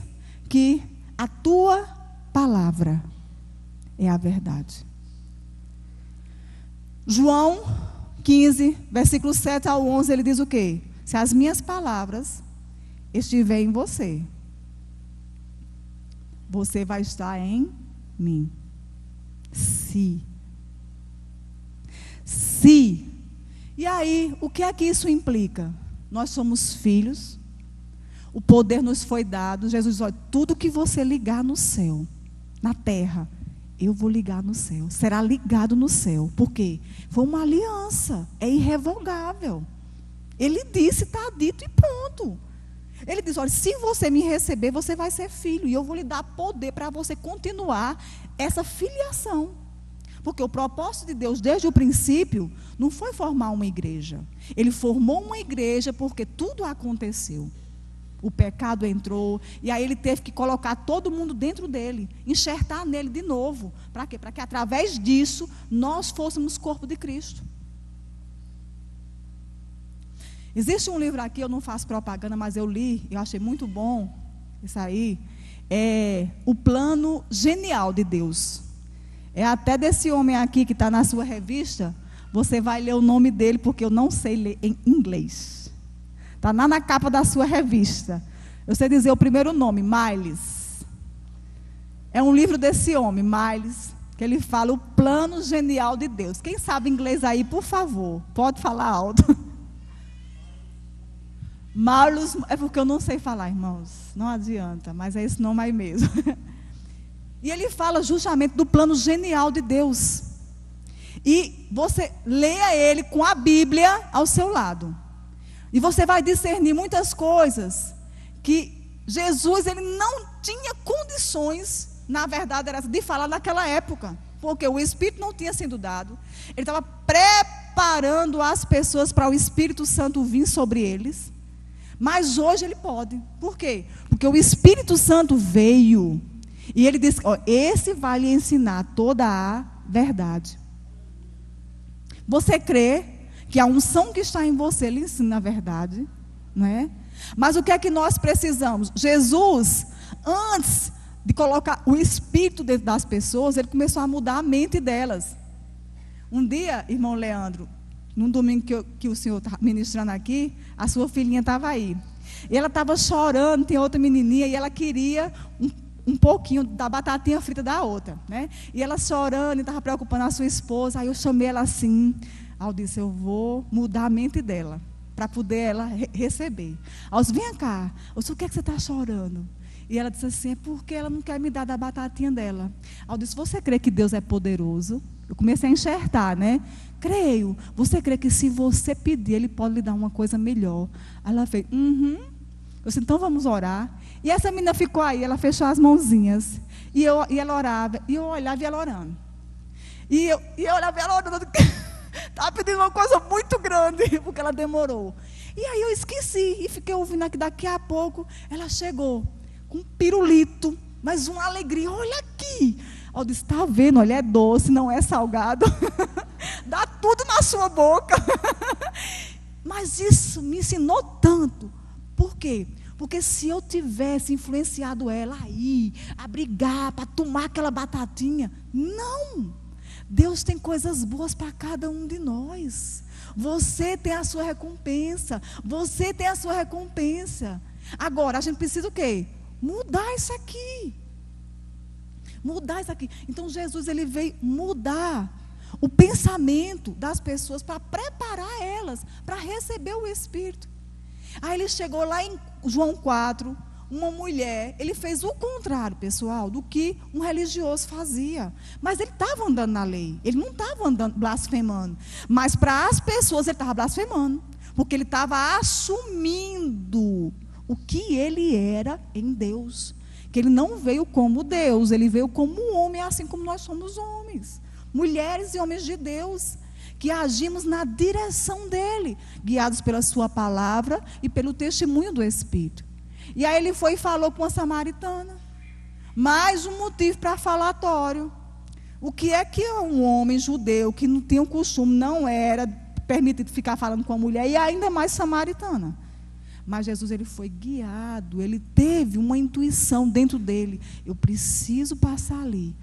que a tua palavra é a verdade. João 15, versículo 7 ao 11, ele diz o quê? Se as minhas palavras estiverem em você, você vai estar em mim. Se. E aí, o que é que isso implica? Nós somos filhos, o poder nos foi dado. Jesus diz, olha, tudo que você ligar no céu, na terra, eu vou ligar no céu. Será ligado no céu. Por quê? Foi uma aliança, é irrevogável. Ele disse, está dito e ponto. Ele diz, olha, se você me receber, você vai ser filho. E eu vou lhe dar poder para você continuar essa filiação. Porque o propósito de Deus, desde o princípio, não foi formar uma igreja. Ele formou uma igreja porque tudo aconteceu. O pecado entrou, e aí ele teve que colocar todo mundo dentro dele, enxertar nele de novo. Para quê? Para que através disso, nós fôssemos corpo de Cristo. Existe um livro aqui, eu não faço propaganda, mas eu li, eu achei muito bom, isso aí, é O Plano Genial de Deus. É até desse homem aqui que está na sua revista, você vai ler o nome dele, porque eu não sei ler em inglês. Está lá na capa da sua revista. Eu sei dizer o primeiro nome, Miles. É um livro desse homem, Miles, que ele fala o plano genial de Deus. Quem sabe inglês aí, por favor, pode falar alto. Marlos, é porque eu não sei falar, irmãos, não adianta, mas é esse nome aí mesmo. E ele fala justamente do plano genial de Deus. E você leia ele com a Bíblia ao seu lado. E você vai discernir muitas coisas que Jesus, ele não tinha condições, na verdade, de falar naquela época. Porque o Espírito não tinha sido dado. Ele estava preparando as pessoas para o Espírito Santo vir sobre eles. Mas hoje ele pode. Por quê? Porque o Espírito Santo veio. E ele disse, ó, esse vai lhe ensinar toda a verdade. Você crê que a unção que está em você lhe ensina a verdade? Não é? Mas o que é que nós precisamos? Jesus, antes de colocar o Espírito dentro das pessoas, ele começou a mudar a mente delas. Um dia, irmão Leandro, num domingo que o senhor estava ministrando aqui, a sua filhinha estava aí. E ela estava chorando, tem outra menininha, e ela queria um pouquinho da batatinha frita da outra, né? E ela chorando, e estava preocupando a sua esposa. Aí eu chamei ela assim. Aí eu disse, eu vou mudar a mente dela, para poder ela receber. Aí eu disse, vem cá. Eu disse, o que é que você está chorando? E ela disse assim, é porque ela não quer me dar da batatinha dela. Aí eu disse, você crê que Deus é poderoso? Eu comecei a enxertar, né? Creio. Você crê que se você pedir, Ele pode lhe dar uma coisa melhor? Aí ela fez, Eu disse, então vamos orar. E essa menina ficou aí, ela fechou as mãozinhas. E ela orava, e eu olhava e ela orando. E eu olhava e ela orando. Estava pedindo uma coisa muito grande, porque ela demorou. E aí eu esqueci, e fiquei ouvindo aqui, daqui a pouco, ela chegou com um pirulito, mas uma alegria, olha aqui. Eu disse, está vendo, olha, é doce, não é salgado. Dá tudo na sua boca. Mas Mas isso me ensinou tanto. Por quê? Porque se eu tivesse influenciado ela a brigar, para tomar aquela batatinha, não. Deus tem coisas boas para cada um de nós. Você tem a sua recompensa. Você tem a sua recompensa. Agora, a gente precisa o quê? Mudar isso aqui. Mudar isso aqui. Então, Jesus, ele veio mudar o pensamento das pessoas para preparar elas para receber o Espírito. Aí ele chegou lá em João 4, uma mulher, ele fez o contrário, pessoal, do que um religioso fazia. Mas ele estava andando na lei, ele não estava andando blasfemando. Mas para as pessoas ele estava blasfemando, porque ele estava assumindo o que ele era em Deus. Que ele não veio como Deus, ele veio como um homem, assim como nós somos homens. Mulheres e homens de Deus, que agimos na direção dele, guiados pela sua palavra e pelo testemunho do Espírito. E aí ele foi e falou com uma samaritana. Mais um motivo para falatório. O que é que um homem judeu que não tinha o costume, não era permitido ficar falando com a mulher, e ainda mais samaritana. Mas Jesus, ele foi guiado, ele teve uma intuição dentro dele. Eu preciso passar ali.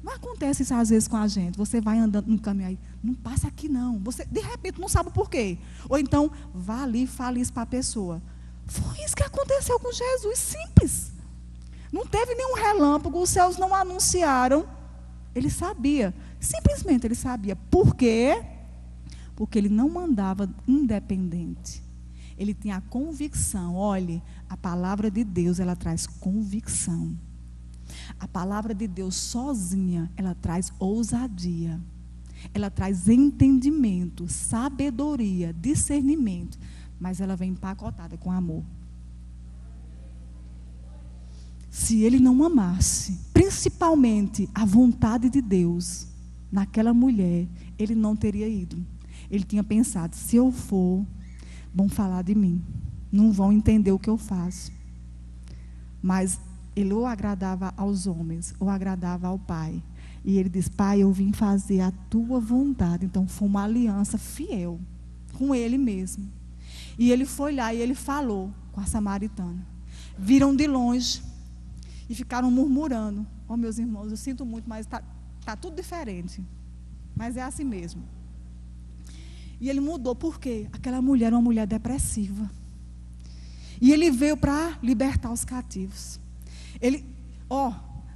Não acontece isso às vezes com a gente. Você vai andando no caminho aí, não passa aqui não. Você, de repente, não sabe por quê. Ou então, vá ali e fale isso para a pessoa. Foi isso que aconteceu com Jesus, simples. Não teve nenhum relâmpago, os céus não anunciaram. Ele sabia, simplesmente ele sabia. Por quê? Porque ele não andava independente. Ele tinha a convicção. Olhe, a palavra de Deus, ela traz convicção. A palavra de Deus sozinha, ela traz ousadia. Ela traz entendimento, sabedoria, discernimento. Mas ela vem empacotada com amor. Se ele não amasse, principalmente a vontade de Deus, naquela mulher, ele não teria ido. Ele tinha pensado, se eu for, vão falar de mim, não vão entender o que eu faço. Mas ele ou agradava aos homens, ou agradava ao Pai. E ele diz, Pai, eu vim fazer a tua vontade. Então foi uma aliança fiel com ele mesmo. E ele foi lá e ele falou com a samaritana. Viram de longe e ficaram murmurando. Oh, meus irmãos, eu sinto muito, mas está tudo diferente. Mas é assim mesmo. E ele mudou, por quê? Aquela mulher era uma mulher depressiva. E ele veio para libertar os cativos.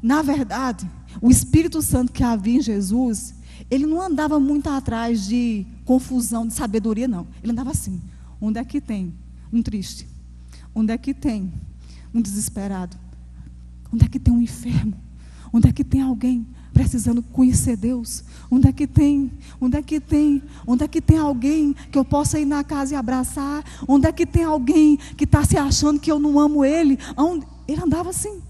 Na verdade, o Espírito Santo que havia em Jesus, ele não andava muito atrás de confusão, de sabedoria, não. Ele andava assim, onde é que tem um triste? Onde é que tem um desesperado? Onde é que tem um enfermo? Onde é que tem alguém precisando conhecer Deus? Onde é que tem alguém que eu possa ir na casa e abraçar? Onde é que tem alguém que está se achando que eu não amo ele? Ele andava assim.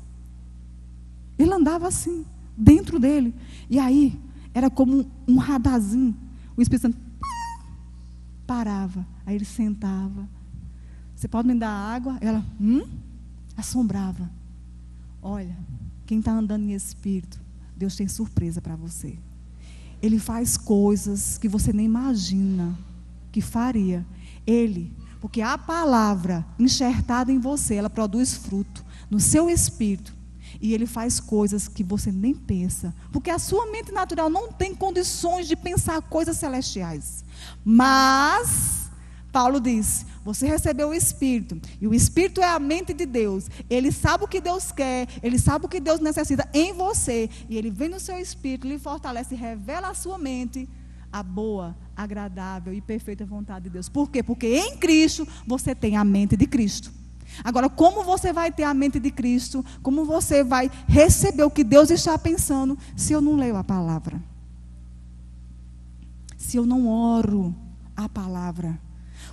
Ele andava assim, dentro dele. E aí, era como um radarzinho. O Espírito Santo parava. Aí ele sentava. Você pode me dar água? Ela, assombrava. Olha, quem está andando em Espírito, Deus tem surpresa para você. Ele faz coisas que você nem imagina que faria. Porque a palavra enxertada em você, ela produz fruto no seu espírito. E ele faz coisas que você nem pensa. Porque a sua mente natural não tem condições de pensar coisas celestiais. Mas, Paulo diz, você recebeu o Espírito. E o Espírito é a mente de Deus. Ele sabe o que Deus quer. Ele sabe o que Deus necessita em você. E ele vem no seu espírito, lhe fortalece e revela à sua mente a boa, agradável e perfeita vontade de Deus. Por quê? Porque em Cristo você tem a mente de Cristo. Agora, como você vai ter a mente de Cristo? Como você vai receber o que Deus está pensando se eu não leio a palavra? Se eu não oro a palavra?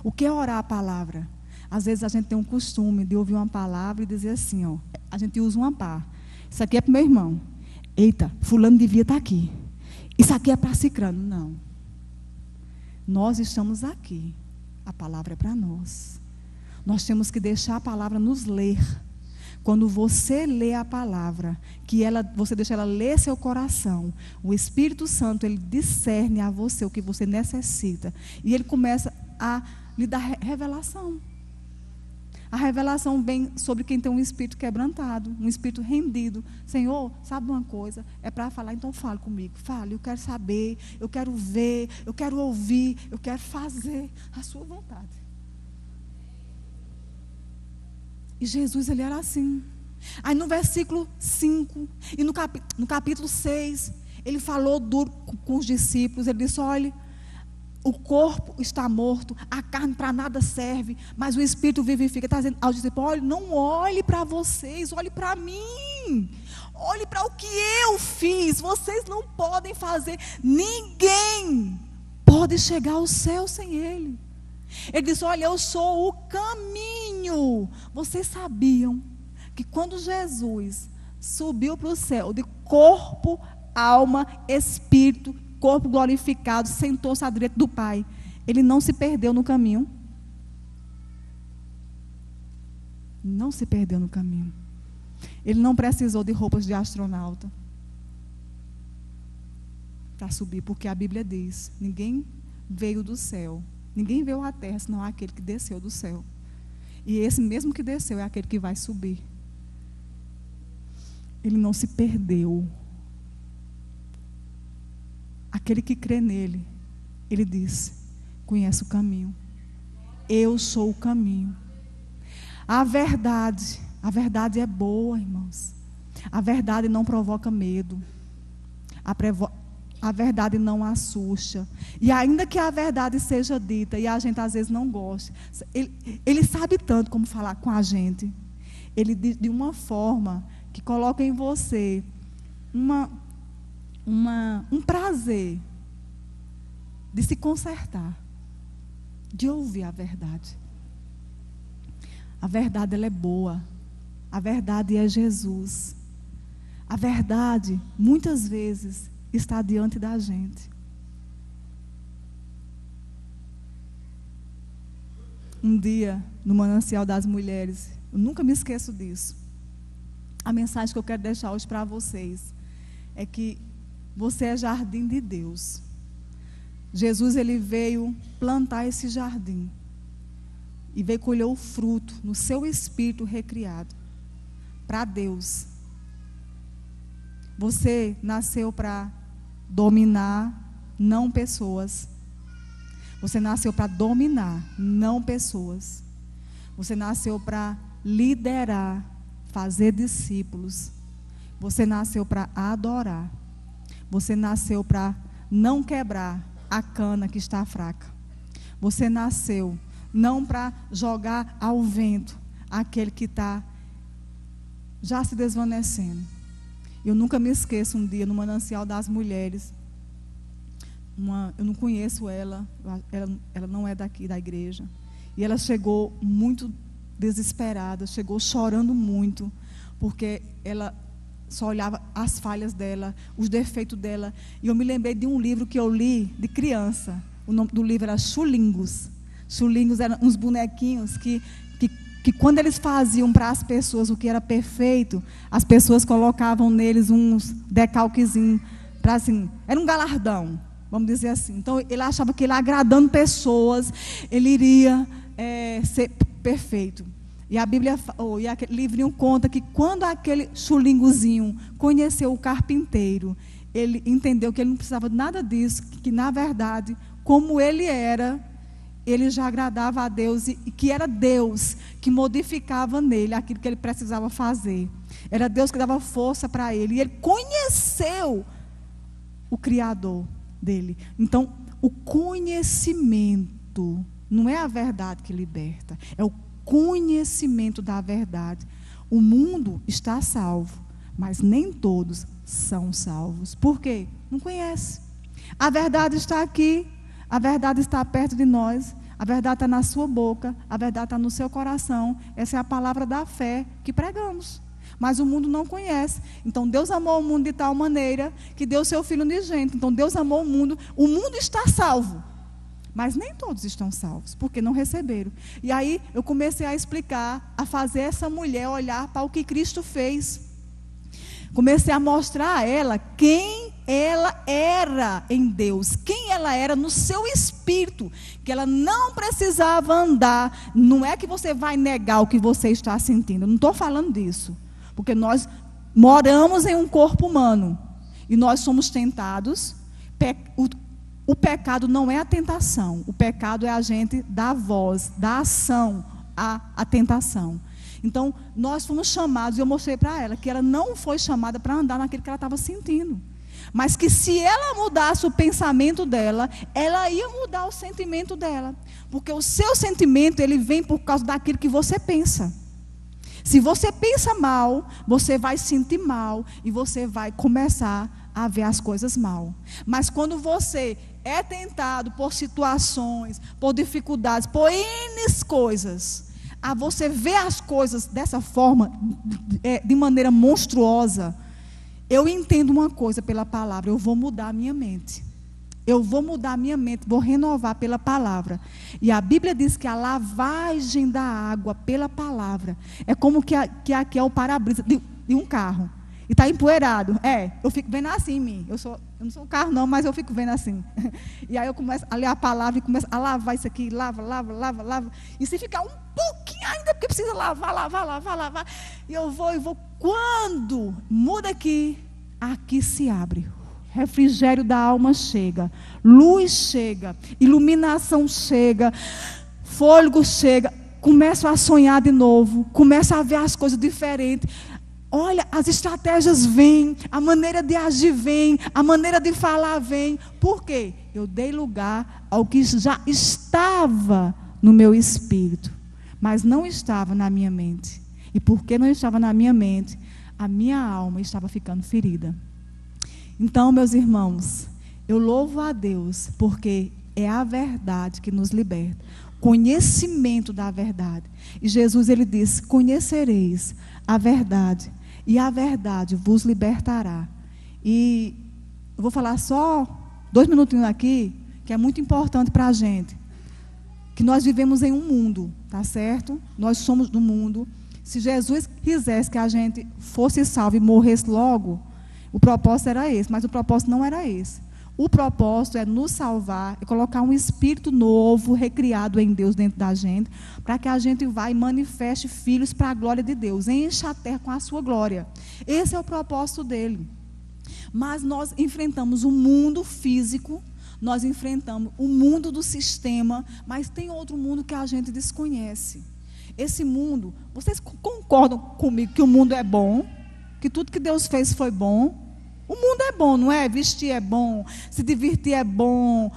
O que é orar a palavra? Às vezes a gente tem um costume de ouvir uma palavra e dizer assim, a gente usa uma pá. Isso aqui é para o meu irmão. Eita, fulano devia estar aqui. Isso aqui é para cicrano. Não. Nós estamos aqui. A palavra é para nós. Nós temos que deixar a palavra nos ler. Quando você lê a palavra, você deixa ela ler seu coração, o Espírito Santo, ele discerne a você o que você necessita. E ele começa a lhe dá revelação. A revelação vem sobre quem tem um espírito quebrantado, um espírito rendido. Senhor, sabe uma coisa? É para falar, então fale comigo. Fale, eu quero saber, eu quero ver, eu quero ouvir, eu quero fazer a sua vontade. E Jesus, ele era assim. Aí no versículo 5 e no capítulo 6, ele falou duro com os discípulos. Ele disse, olhe, o corpo está morto, a carne para nada serve, mas o espírito vivifica. Está dizendo aos discípulos, olhe, não olhe para vocês, olhe para mim. Olhe para o que eu fiz. Vocês não podem fazer. Ninguém pode chegar ao céu sem ele. Ele disse, olha, eu sou o caminho. Vocês sabiam que quando Jesus subiu para o céu, de corpo, alma, espírito, corpo glorificado, sentou-se à direita do Pai, ele não se perdeu no caminho? Não se perdeu no caminho. Ele não precisou de roupas de astronauta para subir, porque a Bíblia diz, ninguém veio do céu, ninguém veio à terra, senão aquele que desceu do céu. E esse mesmo que desceu é aquele que vai subir. Ele não se perdeu. Aquele que crê nele, ele disse, conhece o caminho. Eu sou o caminho. A verdade é boa, irmãos. A verdade não provoca medo. A verdade não assusta. E ainda que a verdade seja dita, e a gente às vezes não gosta, ele sabe tanto como falar com a gente. Ele diz de uma forma que coloca em você um prazer de se consertar, de ouvir a verdade. A verdade, ela é boa. A verdade é Jesus. A verdade, muitas vezes, está diante da gente. Um dia, no Manancial das Mulheres, eu nunca me esqueço disso. A mensagem que eu quero deixar hoje para vocês é que você é jardim de Deus. Jesus, ele veio plantar esse jardim e veio colher o fruto no seu espírito recriado para Deus. Você nasceu para dominar, não pessoas. Você nasceu para dominar, não pessoas. Você nasceu para liderar, fazer discípulos. Você nasceu para adorar. Você nasceu para não quebrar a cana que está fraca. Você nasceu não para jogar ao vento aquele que está já se desvanecendo. Eu nunca me esqueço um dia no Manancial das Mulheres. Eu não conheço ela não é daqui da igreja. E ela chegou muito desesperada, chegou chorando muito, porque ela só olhava as falhas dela, os defeitos dela. E eu me lembrei de um livro que eu li de criança. O nome do livro era Chulingos. Chulingos eram uns bonequinhos que quando eles faziam para as pessoas o que era perfeito, as pessoas colocavam neles uns decalquezinhos, para assim, era um galardão, vamos dizer assim. Então ele achava que ele agradando pessoas, ele iria ser perfeito. E a Bíblia, e aquele livrinho conta que quando aquele chulingozinho conheceu o carpinteiro, ele entendeu que ele não precisava de nada disso, que na verdade, como ele era, ele já agradava a Deus, e que era Deus que modificava nele aquilo que ele precisava fazer. Era Deus que dava força para ele. E ele conheceu o Criador dele. Então, o conhecimento não é a verdade que liberta, é o conhecimento da verdade. O mundo está salvo, mas nem todos são salvos. Por quê? Não conhece. A verdade está aqui. A verdade está perto de nós, a verdade está na sua boca, a verdade está no seu coração. Essa é a palavra da fé que pregamos. Mas o mundo não conhece. Então Deus amou o mundo de tal maneira que deu o seu Filho unigênito. Então Deus amou o mundo está salvo. Mas nem todos estão salvos, porque não receberam. E aí eu comecei a explicar, a fazer essa mulher olhar para o que Cristo fez. Comecei a mostrar a ela quem ela era em Deus, quem ela era no seu espírito, que ela não precisava andar. Não é que você vai negar o que você está sentindo, eu não estou falando disso, porque nós moramos em um corpo humano e nós somos tentados. O pecado não é a tentação, o pecado é a gente dar voz, dar ação à tentação. Então, nós fomos chamados, e eu mostrei para ela que ela não foi chamada para andar naquilo que ela estava sentindo, mas que se ela mudasse o pensamento dela, ela ia mudar o sentimento dela, porque o seu sentimento, ele vem por causa daquilo que você pensa. Se você pensa mal, você vai sentir mal e você vai começar a ver as coisas mal. Mas quando você é tentado por situações, por dificuldades, por N coisas, a você ver as coisas dessa forma, de maneira monstruosa, eu entendo uma coisa pela palavra: eu vou mudar a minha mente. Eu vou mudar a minha mente, vou renovar pela palavra. E a Bíblia diz que a lavagem da água pela palavra é como que aqui é o para-brisa de um carro. E está empoeirado. Eu fico vendo assim em mim. Eu não sou um carro não, mas eu fico vendo assim. E aí eu começo a ler a palavra e começo a lavar isso aqui. Lava. E se ficar um pouquinho ainda, porque precisa lavar. E eu vou. Quando muda aqui se abre. Refrigério da alma chega, luz chega, iluminação chega, fôlego chega, começo a sonhar de novo, começo a ver as coisas diferentes. Olha, as estratégias vêm, a maneira de agir vem, a maneira de falar vem. Por quê? Eu dei lugar ao que já estava no meu espírito, mas não estava na minha mente. E porque não estava na minha mente, a minha alma estava ficando ferida. Então, meus irmãos, eu louvo a Deus, porque é a verdade que nos liberta. Conhecimento da verdade. E Jesus, ele disse: conhecereis a verdade, e a verdade vos libertará. E eu vou falar só 2 minutinhos aqui, que é muito importante para a gente. Que nós vivemos em um mundo, tá certo? Nós somos do mundo. Se Jesus quisesse que a gente fosse salvo e morresse logo, o propósito era esse, mas o propósito não era esse. O propósito é nos salvar e colocar um espírito novo, recriado em Deus dentro da gente, para que a gente vá e manifeste filhos para a glória de Deus, encha a terra com a sua glória. Esse é o propósito dele. Mas nós enfrentamos o mundo físico, nós enfrentamos o mundo do sistema, mas tem outro mundo que a gente desconhece. Esse mundo, vocês concordam comigo que o mundo é bom? Que tudo que Deus fez foi bom? O mundo é bom, não é? Vestir é bom, se divertir é bom.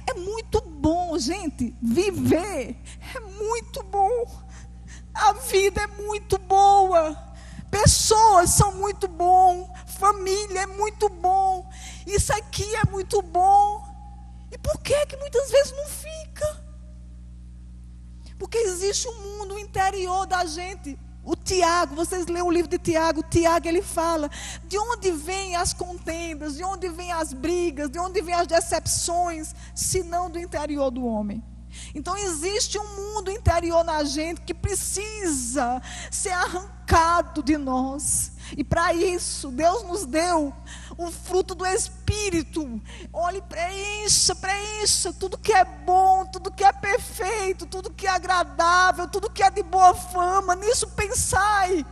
É muito bom, gente. Viver é muito bom. A vida é muito boa. Pessoas são muito bom. Família é muito bom. Isso aqui é muito bom. E por que muitas vezes não fica? Porque existe um mundo interior da gente. O Tiago, vocês lêem o livro de Tiago, ele fala: de onde vêm as contendas, de onde vêm as brigas, de onde vêm as decepções, se não do interior do homem. Então existe um mundo interior na gente que precisa ser arrancado de nós. E para isso, Deus nos deu o fruto do Espírito. Olhe, preencha tudo que é bom, tudo que é perfeito, tudo que é agradável, tudo que é de boa fama. Nisso pensai,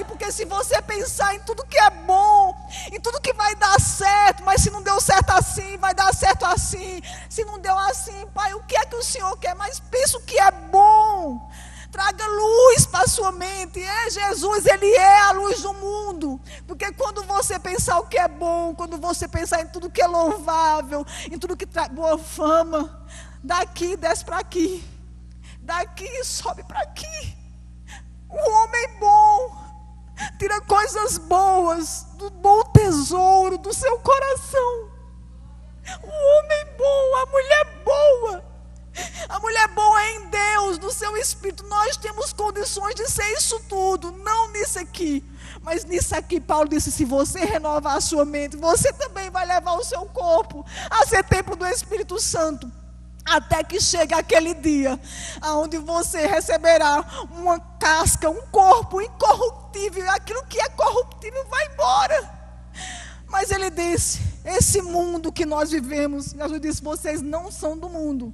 porque se você pensar em tudo que é bom, em tudo que vai dar certo, mas se não deu certo assim, vai dar certo assim, se não deu assim, Pai, o que é que o Senhor quer? Mas pensa o que é bom. Traga luz para a sua mente. Jesus, ele é a luz do mundo. Porque quando você pensar o que é bom, quando você pensar em tudo que é louvável, em tudo que traz boa fama, daqui desce para aqui, daqui sobe para aqui. O homem bom tira coisas boas do bom tesouro do seu coração. O homem bom, a mulher boa. A mulher boa é em Deus, no seu espírito. Nós temos condições de ser isso tudo. Não nisso aqui, mas nisso aqui. Paulo disse: se você renovar a sua mente, você também vai levar o seu corpo a ser templo do Espírito Santo. Até que chegue aquele dia onde você receberá uma casca, um corpo incorruptível. E aquilo que é corruptível vai embora. Mas ele disse, esse mundo que nós vivemos, Jesus disse, vocês não são do mundo.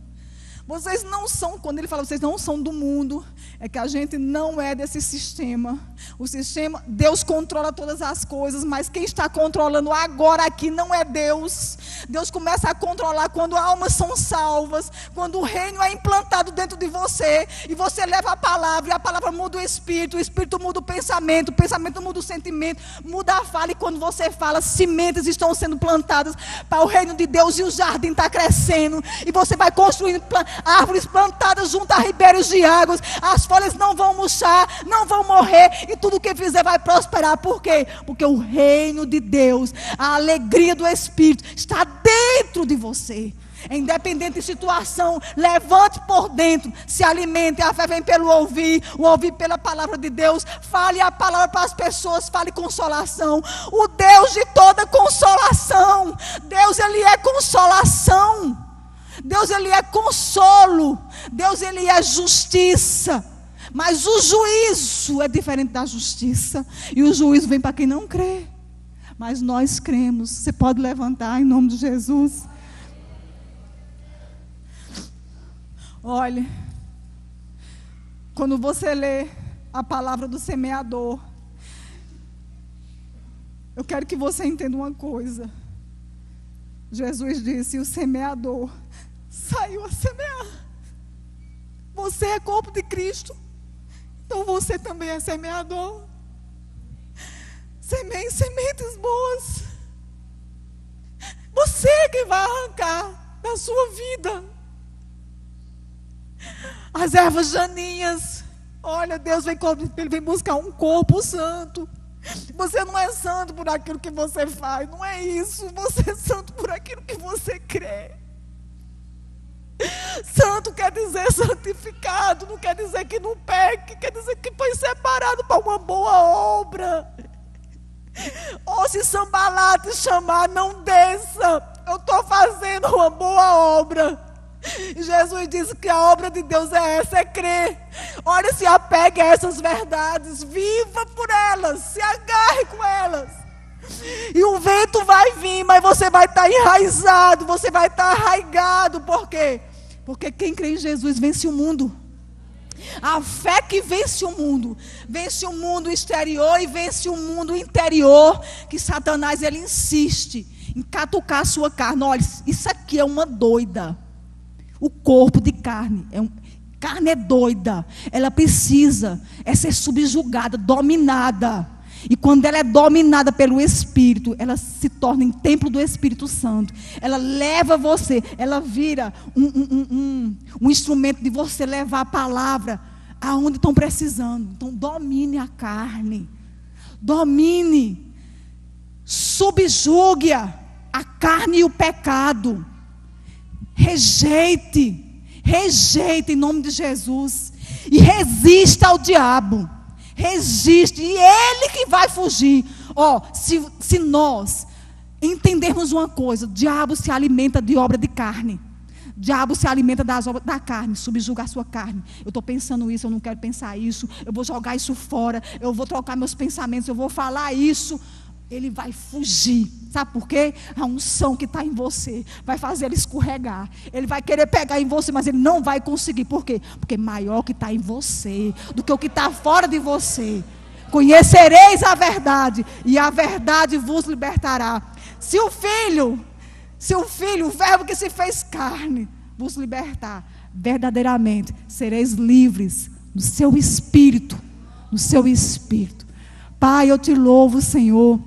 Vocês não são, quando ele fala vocês não são do mundo, é que a gente não é desse sistema. O sistema, Deus controla todas as coisas, mas quem está controlando agora aqui não é Deus. Deus começa a controlar quando almas são salvas, quando o reino é implantado dentro de você, e você leva a palavra, e a palavra muda o espírito muda o pensamento muda o sentimento, muda a fala, e quando você fala, sementes estão sendo plantadas para o reino de Deus, e o jardim está crescendo, e você vai construindo árvores plantadas junto a ribeiros de águas, as folhas não vão murchar, não vão morrer, e tudo que fizer vai prosperar. Por quê? Porque o reino de Deus, a alegria do Espírito está dentro de você. Independente de situação, levante por dentro, se alimente. A fé vem pelo ouvir, o ouvir pela palavra de Deus. Fale a palavra para as pessoas, fale consolação. O Deus de toda consolação, Deus, Ele é consolação. Deus, Ele é consolo. Deus, Ele é justiça. Mas o juízo é diferente da justiça. E o juízo vem para quem não crê. Mas nós cremos. Você pode levantar em nome de Jesus. Olha, quando você lê a palavra do semeador, eu quero que você entenda uma coisa. Jesus disse, o semeador saiu a semear. Você é corpo de Cristo, então você também é semeador. Semeie sementes boas. Você que vai arrancar da sua vida as ervas daninhas. Olha, Deus Ele vem buscar um corpo santo. Você não é santo por aquilo que você faz, não é isso. Você é santo por aquilo que você crê. Santo quer dizer santificado, não quer dizer que não peque, quer dizer que foi separado para uma boa obra. Ou se Sambalat te chamar, não desça. Eu estou fazendo uma boa obra. E Jesus disse que a obra de Deus é essa, é crer. Olha, se apegue a essas verdades, viva por elas, se agarre com elas. E o vento vai vir, mas você vai estar enraizado, você vai estar arraigado. Por quê? Porque quem crê em Jesus vence o mundo. A fé que vence o mundo exterior e vence o mundo interior, que Satanás ele insiste em catucar a sua carne. Olha, isso aqui é uma doida. O corpo de carne, carne é doida, ela precisa ser subjugada, dominada. E quando ela é dominada pelo Espírito, ela se torna em templo do Espírito Santo. Ela leva você, ela vira um instrumento de você levar a palavra aonde estão precisando. Então domine a carne, domine, subjugue a carne e o pecado. Rejeite em nome de Jesus. E resista ao diabo. Resiste, e ele que vai fugir. Se nós entendermos uma coisa, o diabo se alimenta de obra de carne. O diabo se alimenta das obras da carne, subjugar a sua carne. Eu estou pensando isso, eu não quero pensar isso, eu vou jogar isso fora, eu vou trocar meus pensamentos, eu vou falar isso. Ele vai fugir. Sabe por quê? A unção que está em você vai fazer ele escorregar. Ele vai querer pegar em você, mas ele não vai conseguir. Por quê? Porque maior que está em você do que o que está fora de você. Conhecereis a verdade, e a verdade vos libertará. Se o Filho, o Verbo que se fez carne, vos libertar, verdadeiramente sereis livres no seu espírito. No seu espírito. Pai, eu te louvo, Senhor,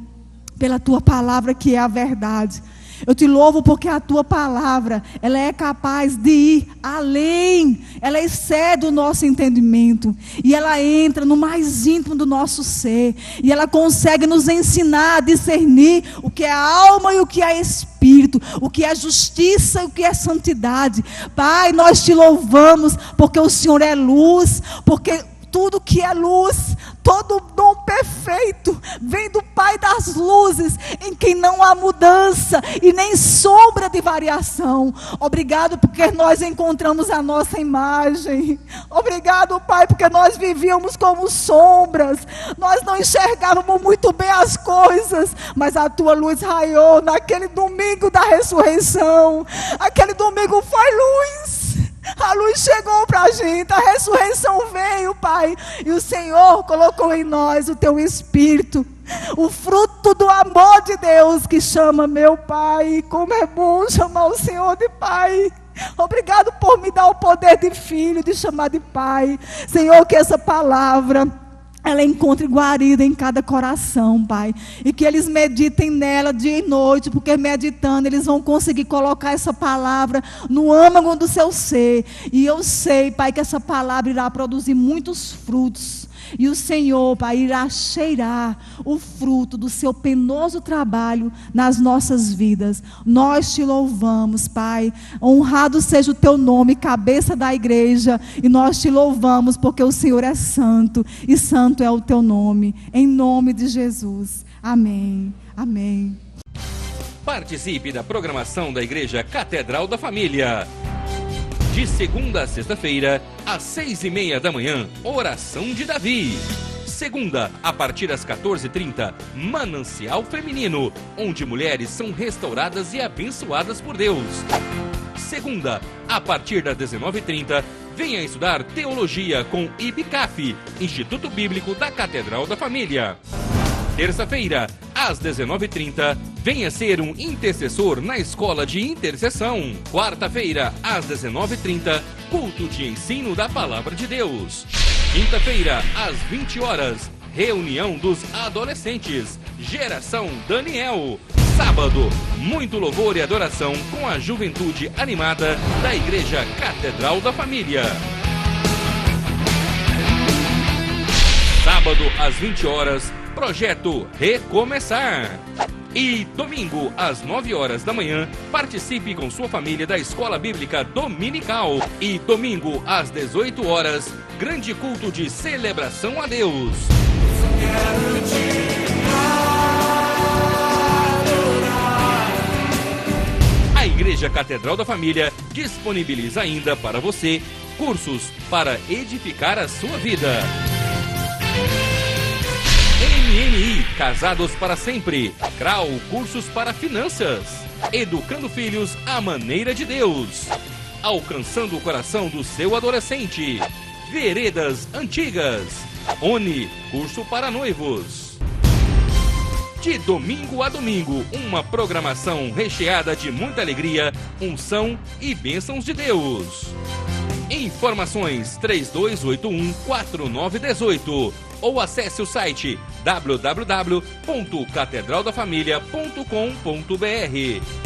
pela tua palavra que é a verdade. Eu te louvo porque a tua palavra, ela é capaz de ir além, ela excede o nosso entendimento, e ela entra no mais íntimo do nosso ser, e ela consegue nos ensinar a discernir o que é alma e o que é espírito, o que é justiça e o que é santidade. Pai, nós te louvamos porque o Senhor é luz, porque tudo que é luz, Todo dom perfeito vem do Pai das luzes, em quem não há mudança e nem sombra de variação. Obrigado porque nós encontramos a nossa imagem. Obrigado, Pai, porque nós vivíamos como sombras. Nós não enxergávamos muito bem as coisas, mas a tua luz raiou naquele domingo da ressurreição. Aquele domingo foi luz. A luz chegou para a gente, a ressurreição veio, Pai, e o Senhor colocou em nós o teu Espírito, o fruto do amor de Deus que chama meu Pai. Como é bom chamar o Senhor de Pai. Obrigado por me dar o poder de filho, de chamar de Pai. Senhor, que essa palavra ela encontre guarida em cada coração, Pai, e que eles meditem nela dia e noite, porque meditando eles vão conseguir colocar essa palavra no âmago do seu ser. E eu sei, Pai, que essa palavra irá produzir muitos frutos, e o Senhor, Pai, irá cheirar o fruto do seu penoso trabalho nas nossas vidas. Nós te louvamos, Pai. Honrado seja o teu nome, cabeça da igreja. E nós te louvamos porque o Senhor é santo, e santo é o teu nome. Em nome de Jesus. Amém. Amém. Participe da programação da Igreja Catedral da Família. De segunda a sexta-feira, às 6:30 da manhã, Oração de Davi. Segunda, a partir das 14h30, Manancial Feminino, onde mulheres são restauradas e abençoadas por Deus. Segunda, a partir das 19h30, venha estudar Teologia com IBCAF, Instituto Bíblico da Catedral da Família. Terça-feira, às 19h30, venha ser um intercessor na Escola de Intercessão. Quarta-feira, às 19h30, culto de ensino da Palavra de Deus. Quinta-feira, às 20 horas, reunião dos adolescentes, Geração Daniel. Sábado, muito louvor e adoração com a juventude animada da Igreja Catedral da Família. Sábado, às 20 horas, Projeto Recomeçar. E domingo, às 9 horas da manhã, participe com sua família da Escola Bíblica Dominical. E domingo, às 18 horas, grande culto de celebração a Deus. A Igreja Catedral da Família disponibiliza ainda para você cursos para edificar a sua vida. MNI, Casados para Sempre. CRAU, cursos para finanças. Educando filhos à maneira de Deus. Alcançando o coração do seu adolescente. Veredas Antigas. ONI, curso para noivos. De domingo a domingo, uma programação recheada de muita alegria, unção e bênçãos de Deus. Informações 3281-4918 ou acesse o site www.catedraldafamilia.com.br.